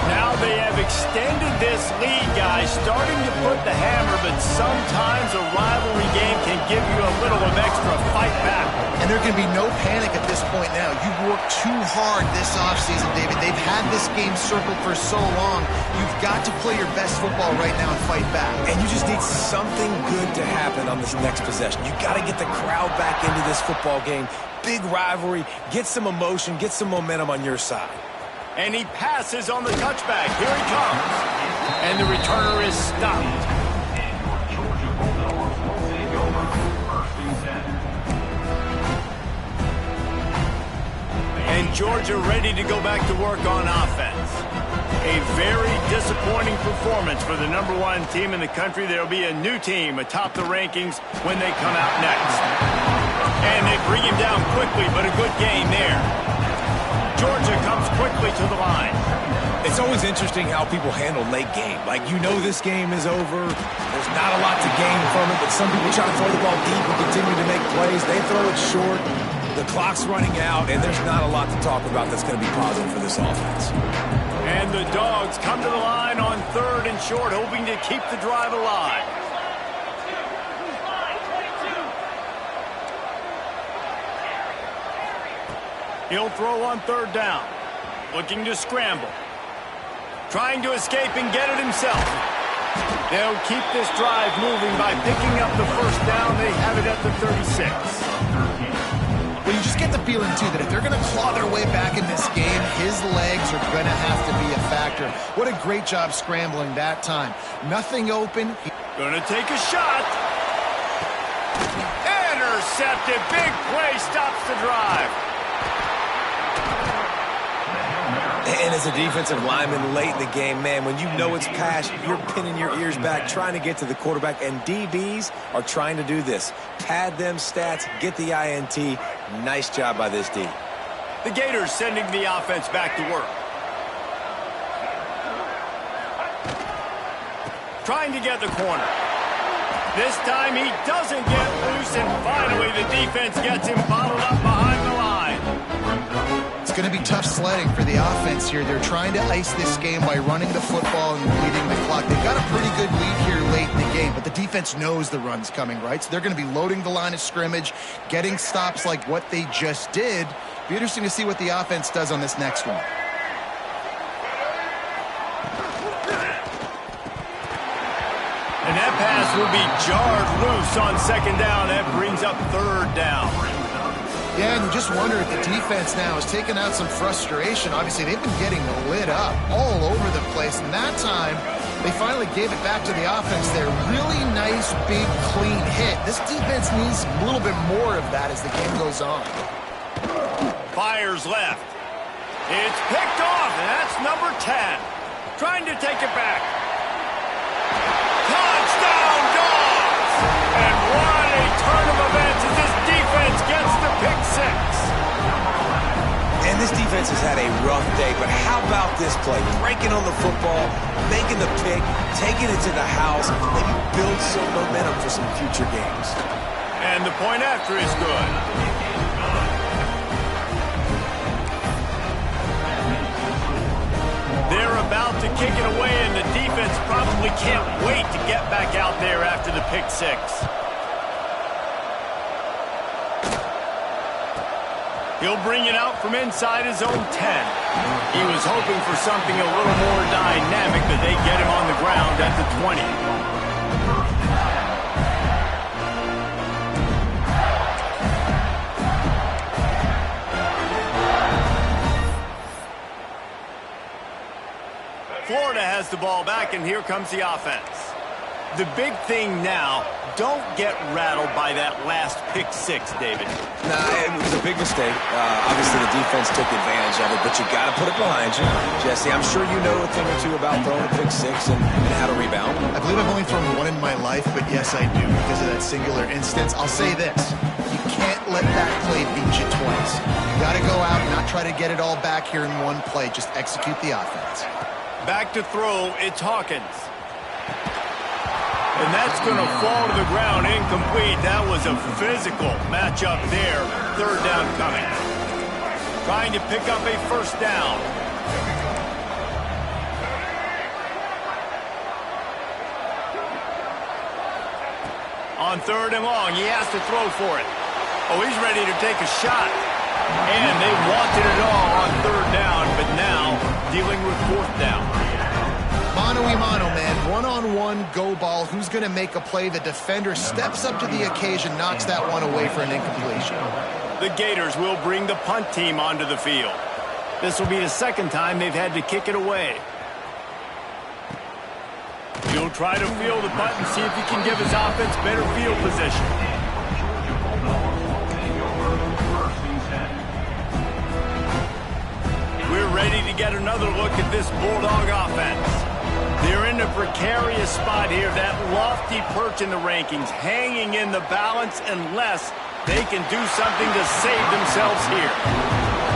Now they have extended this lead, guys, starting to put the hammer, but sometimes a rivalry game can give you a little of extra fight back. And there can be no panic at this point now. You've worked too hard this offseason, David. They've had this game circled for so long. You've got to play your best football right now and fight back. And you just need something good to happen on this next possession. You got to get the crowd back into this football game. Big rivalry. Get some emotion. Get some momentum on your side. And he passes on the touchback. Here he comes. And the returner is stopped. And Georgia ready to go back to work on offense. A very disappointing performance for the #1 team in the country. There will be a new team atop the rankings when they come out next. And they bring him down quickly, but a good game there. Georgia comes quickly to the line. It's always interesting how people handle late game. Like, you know this game is over. There's not a lot to gain from it, but some people try to throw the ball deep and continue to make plays. They throw it short. The clock's running out, and there's not a lot to talk about that's going to be positive for this offense. And the Dogs come to the line on 3rd and short, hoping to keep the drive alive. He'll throw on 3rd down. Looking to scramble. Trying to escape and get it himself. They'll keep this drive moving by picking up the 1st down. They have it at the 36. Well, you just get the feeling, too, that if they're going to claw their way back in this game, his legs are going to have to be a factor. What a great job scrambling that time. Nothing open. Going to take a shot. Intercepted. Big play stops the drive. And as a defensive lineman late in the game, man, when you know it's pass, you're pinning your ears back, trying to get to the quarterback, and DBs are trying to do this. Pad them stats, get the INT. Nice job by this D. The Gators sending the offense back to work. Trying to get the corner. This time he doesn't get loose, and finally the defense gets him bottled up behind the line. It's going to be tough sledding for the offense here. They're trying to ice this game by running the football and bleeding the clock. They've got a pretty good lead here late in the game, but the defense knows the run's coming, right? So they're going to be loading the line of scrimmage, getting stops like what they just did. Be interesting to see what the offense does on this next one. And that pass will be jarred loose on second down. That brings up third down. Yeah, and you just wonder if the defense now has taken out some frustration. Obviously, they've been getting lit up all over the place. And that time, they finally gave it back to the offense there. Really nice, big, clean hit. This defense needs a little bit more of that as the game goes on. Fires left. It's picked off, and that's number 10. Trying to take it back. Touchdown, Dogs! And what a turn of events as this defense gets the pick six. And this defense has had a rough day, but how about this play? Breaking on the football, making the pick, taking it to the house, maybe build some momentum for some future games. And the point after is good. They're about to kick it away, and the defense probably can't wait to get back out there after the pick six. He'll bring it out from inside his own 10. He was hoping for something a little more dynamic, but they get him on the ground at the 20. Florida has the ball back, and here comes the offense. The big thing now, don't get rattled by that last pick six, David. Nah, it was a big mistake. Obviously, the defense took advantage of it, but you got to put it behind you. Jesse, I'm sure you know a thing or two about throwing a pick six and how to rebound. I believe I've only thrown one in my life, but yes, I do because of that singular instance. I'll say this. You can't let that play beat you twice. You got to go out and not try to get it all back here in one play. Just execute the offense. Back to throw, it's Hawkins. And that's going to fall to the ground, incomplete. That was a physical matchup there. Third down coming. Trying to pick up a first down. On third and long, he has to throw for it. Oh, he's ready to take a shot. And they wanted it all on third down, but now dealing with fourth down. Mano-a-mano, man. One-on-one go ball. Who's going to make a play? The defender steps up to the occasion, knocks that one away for an incompletion. The Gators will bring the punt team onto the field. This will be the second time they've had to kick it away. He'll try to field the punt and see if he can give his offense better field position. We're ready to get another look at this Bulldog offense. They're in a precarious spot here, that lofty perch in the rankings, hanging in the balance unless they can do something to save themselves here.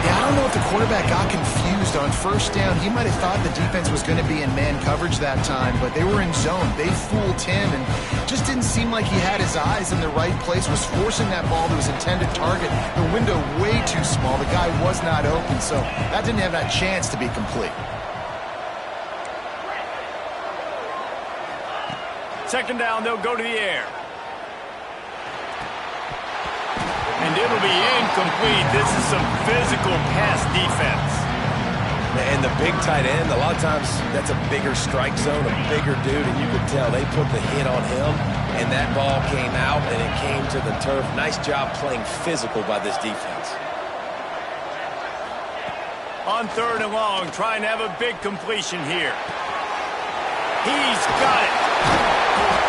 Yeah, I don't know if the quarterback got confused on first down. He might have thought the defense was going to be in man coverage that time, but they were in zone. They fooled him and just didn't seem like he had his eyes in the right place, was forcing that ball to his intended target. The window way too small. The guy was not open, so that didn't have that chance to be complete. Second down, they'll go to the air. And it'll be incomplete. This is some physical pass defense. And the big tight end, a lot of times that's a bigger strike zone, a bigger dude, and you could tell they put the hit on him, and that ball came out, and it came to the turf. Nice job playing physical by this defense. On 3rd and long, trying to have a big completion here. He's got it.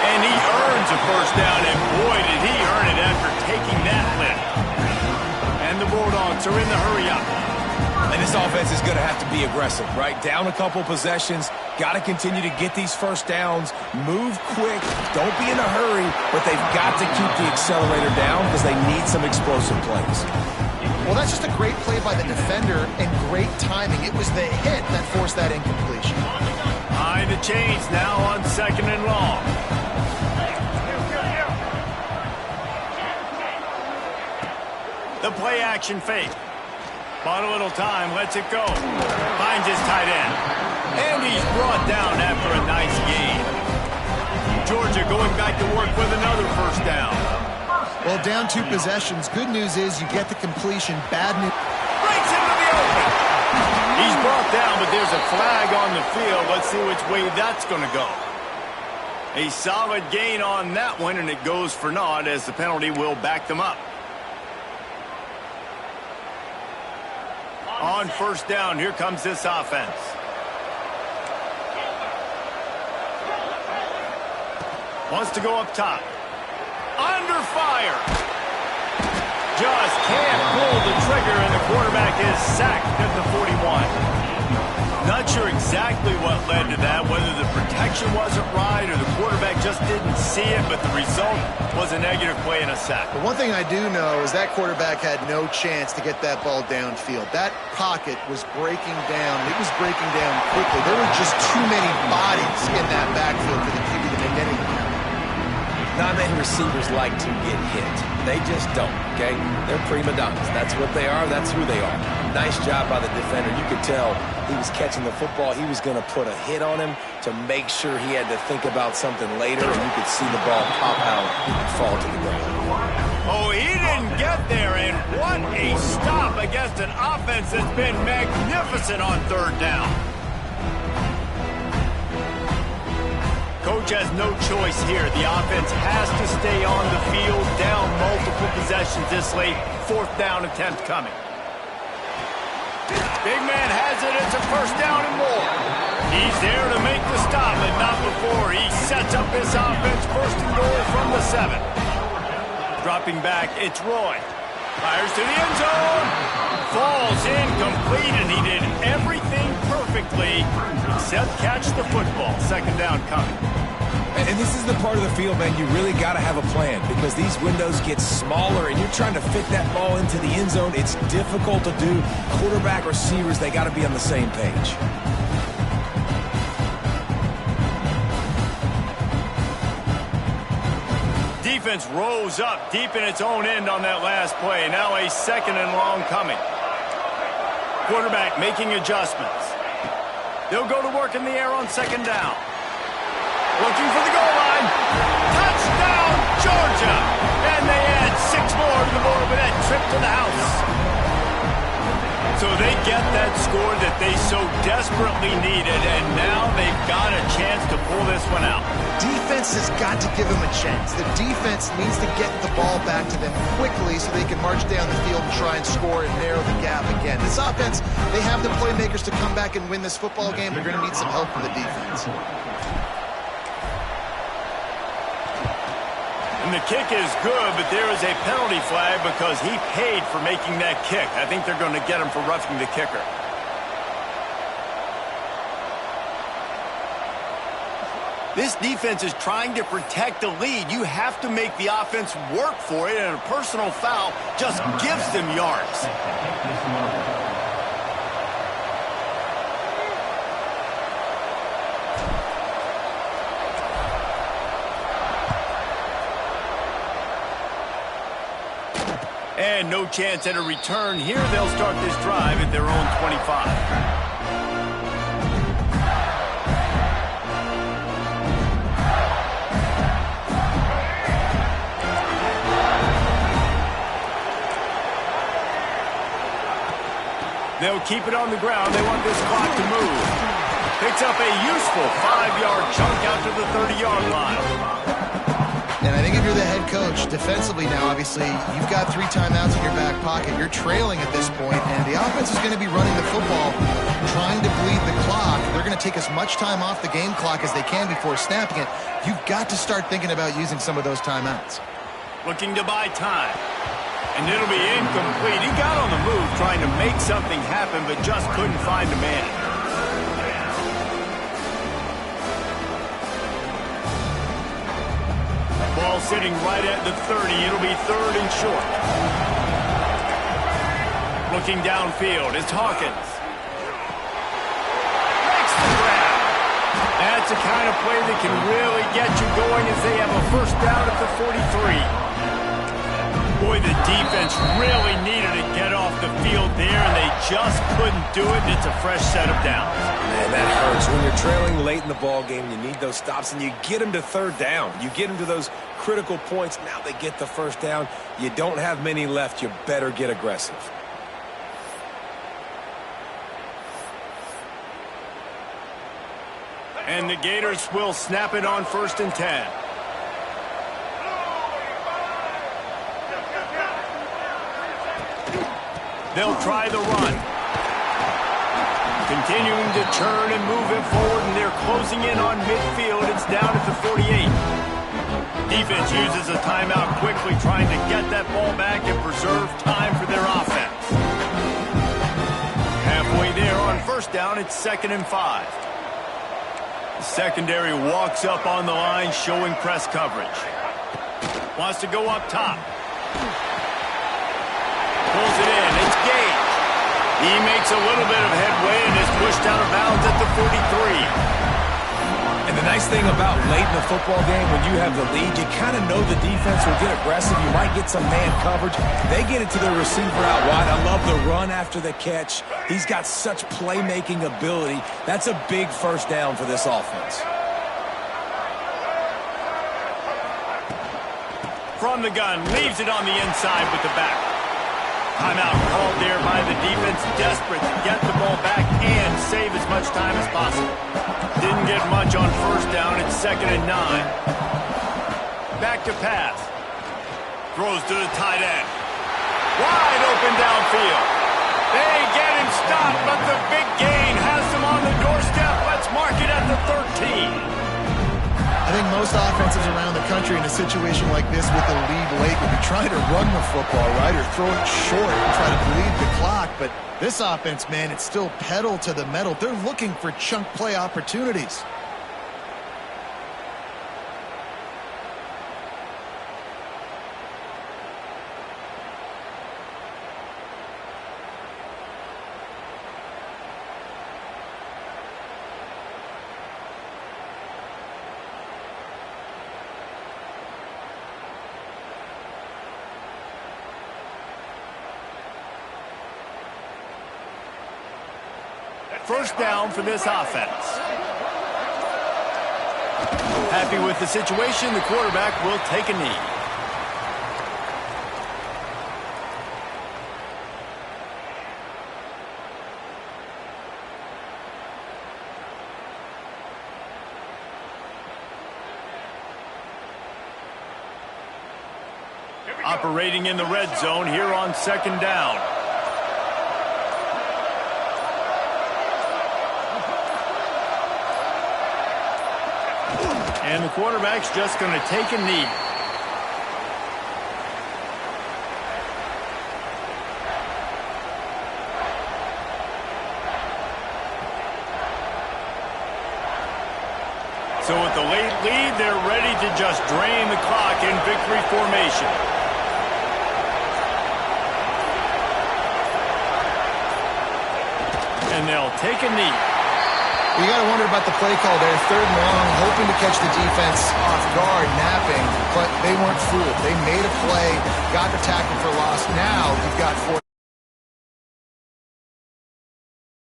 And he earns a first down, and boy, did he earn it after taking that lift. And the Bulldogs are in the hurry-up. And this offense is going to have to be aggressive, right? Down a couple possessions, got to continue to get these first downs, move quick, don't be in a hurry, but they've got to keep the accelerator down because they need some explosive plays. Well, that's just a great play by the defender and great timing. It was the hit that forced that incompletion. Behind the chains now on 2nd and long. The play action fake. Bought a little time, lets it go. Finds his tight end. And he's brought down after a nice gain. Georgia going back to work with another first down. Well, down 2 possessions. Good news is you get the completion. Bad news. Breaks into the open. He's brought down, but there's a flag on the field. Let's see which way that's going to go. A solid gain on that one, and it goes for naught as the penalty will back them up. On 1st down, here comes this offense. Wants to go up top. Under fire. Just can't pull the trigger, and the quarterback is sacked at the 41. Not sure exactly what led to that, whether the protection wasn't right or the quarterback just didn't see it, but the result was a negative play and a sack. But one thing I do know is that quarterback had no chance to get that ball downfield. That pocket was breaking down. It was breaking down quickly. There were just too many bodies in that backfield for the QB to make anything happen. Not many receivers like to get hit. They just don't, okay? They're prima donnas. That's what they are. That's who they are. Nice job by the defender. You could tell he was catching the football. He was going to put a hit on him to make sure he had to think about something later, and you could see the ball pop out and fall to the ground. Oh, he didn't get there, and what a stop against an offense that's been magnificent on 3rd down. Coach has no choice here. The offense has to stay on the field, down multiple possessions this late. 4th down attempt coming. Big man has it. It's a first down and more. He's there to make the stop, but not before. He sets up this offense 1st and goal from the 7. Dropping back, it's Roy. Fires to the end zone. Falls incomplete, and he did everything perfectly except catch the football. 2nd down coming. And this is the part of the field, man, you really got to have a plan because these windows get smaller and you're trying to fit that ball into the end zone. It's difficult to do. Quarterback, receivers, they got to be on the same page. Defense rose up deep in its own end on that last play. Now a 2nd and long coming. Quarterback making adjustments. They'll go to work in the air on 2nd down. Looking for the goal line. Touchdown, Georgia! And they add 6 more to the board with that trip to the house. So they get that score that they so desperately needed, and now they've got a chance to pull this one out. Defense has got to give them a chance. The defense needs to get the ball back to them quickly so they can march down the field and try and score and narrow the gap again. This offense, they have the playmakers to come back and win this football game. They're going to need some help from the defense. And the kick is good, but there is a penalty flag because he paid for making that kick. I think they're going to get him for roughing the kicker. This defense is trying to protect the lead. You have to make the offense work for it, and a personal foul just gives them yards. And no chance at a return here. They'll start this drive at their own 25. They'll keep it on the ground. They want this clock to move. Picks up a useful 5-yard chunk out to the 30-yard line. And I think if you're the head coach, defensively now, obviously, you've got 3 timeouts in your back pocket. You're trailing at this point, and the offense is going to be running the football, trying to bleed the clock. They're going to take as much time off the game clock as they can before snapping it. You've got to start thinking about using some of those timeouts. Looking to buy time. And it'll be incomplete. He got on the move trying to make something happen, but just couldn't find a man. Ball sitting right at the 30. It'll be 3rd and short. Looking downfield, it's Hawkins. Makes the grab. That's the kind of play that can really get you going as they have a first down at the 43. Boy, the defense really needed to get off the field there, and they just couldn't do it, and it's a fresh set of downs. Man, that hurts. When you're trailing late in the ball game, you need those stops, and you get them to 3rd down. You get them to those critical points. Now they get the first down. You don't have many left. You better get aggressive. And the Gators will snap it on 1st and 10. They'll try the run. Continuing to turn and move it forward, and they're closing in on midfield. It's down at the 48. Defense uses a timeout quickly, trying to get that ball back and preserve time for their offense. Halfway there on 1st down, it's 2nd and 5. The secondary walks up on the line, showing press coverage. Wants to go up top. Pulls it in. It's Gage. He makes a little bit of headway and is pushed out of bounds at the 43. And the nice thing about late in the football game, when you have the lead, you kind of know the defense will get aggressive. You might get some man coverage. They get it to the receiver out wide. I love the run after the catch. He's got such playmaking ability. That's a big first down for this offense. From the gun, leaves it on the inside with the back. Timeout called there by the defense, desperate to get the ball back and save as much time as possible. Didn't get much on 1st down. It's 2nd and 9. Back to pass. Throws to the tight end. Wide open downfield. They get him stopped, but the big gain has him on the doorstep. Let's mark it at the 13. I think most offenses around the country in a situation like this with the lead late would be trying to run the football, right, or throw it short and try to bleed the clock. But this offense, man, it's still pedal to the metal. They're looking for chunk play opportunities. First down for this offense. Happy with the situation, the quarterback will take a knee. Operating in the red zone here on 2nd down. And the quarterback's just going to take a knee. So with the late lead, they're ready to just drain the clock in victory formation. And they'll take a knee. You got to wonder about the play call there. 3rd and long, hoping to catch the defense off guard, napping, but they weren't fooled. They made a play, got the tackle for loss. Now you've got 4.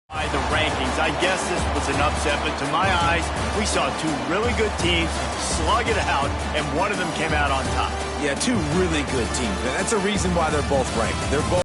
By the rankings, I guess this was an upset, but to my eyes, we saw 2 really good teams slug it out, and one of them came out on top. Yeah, 2 really good teams. And that's a reason why they're both ranked. They're both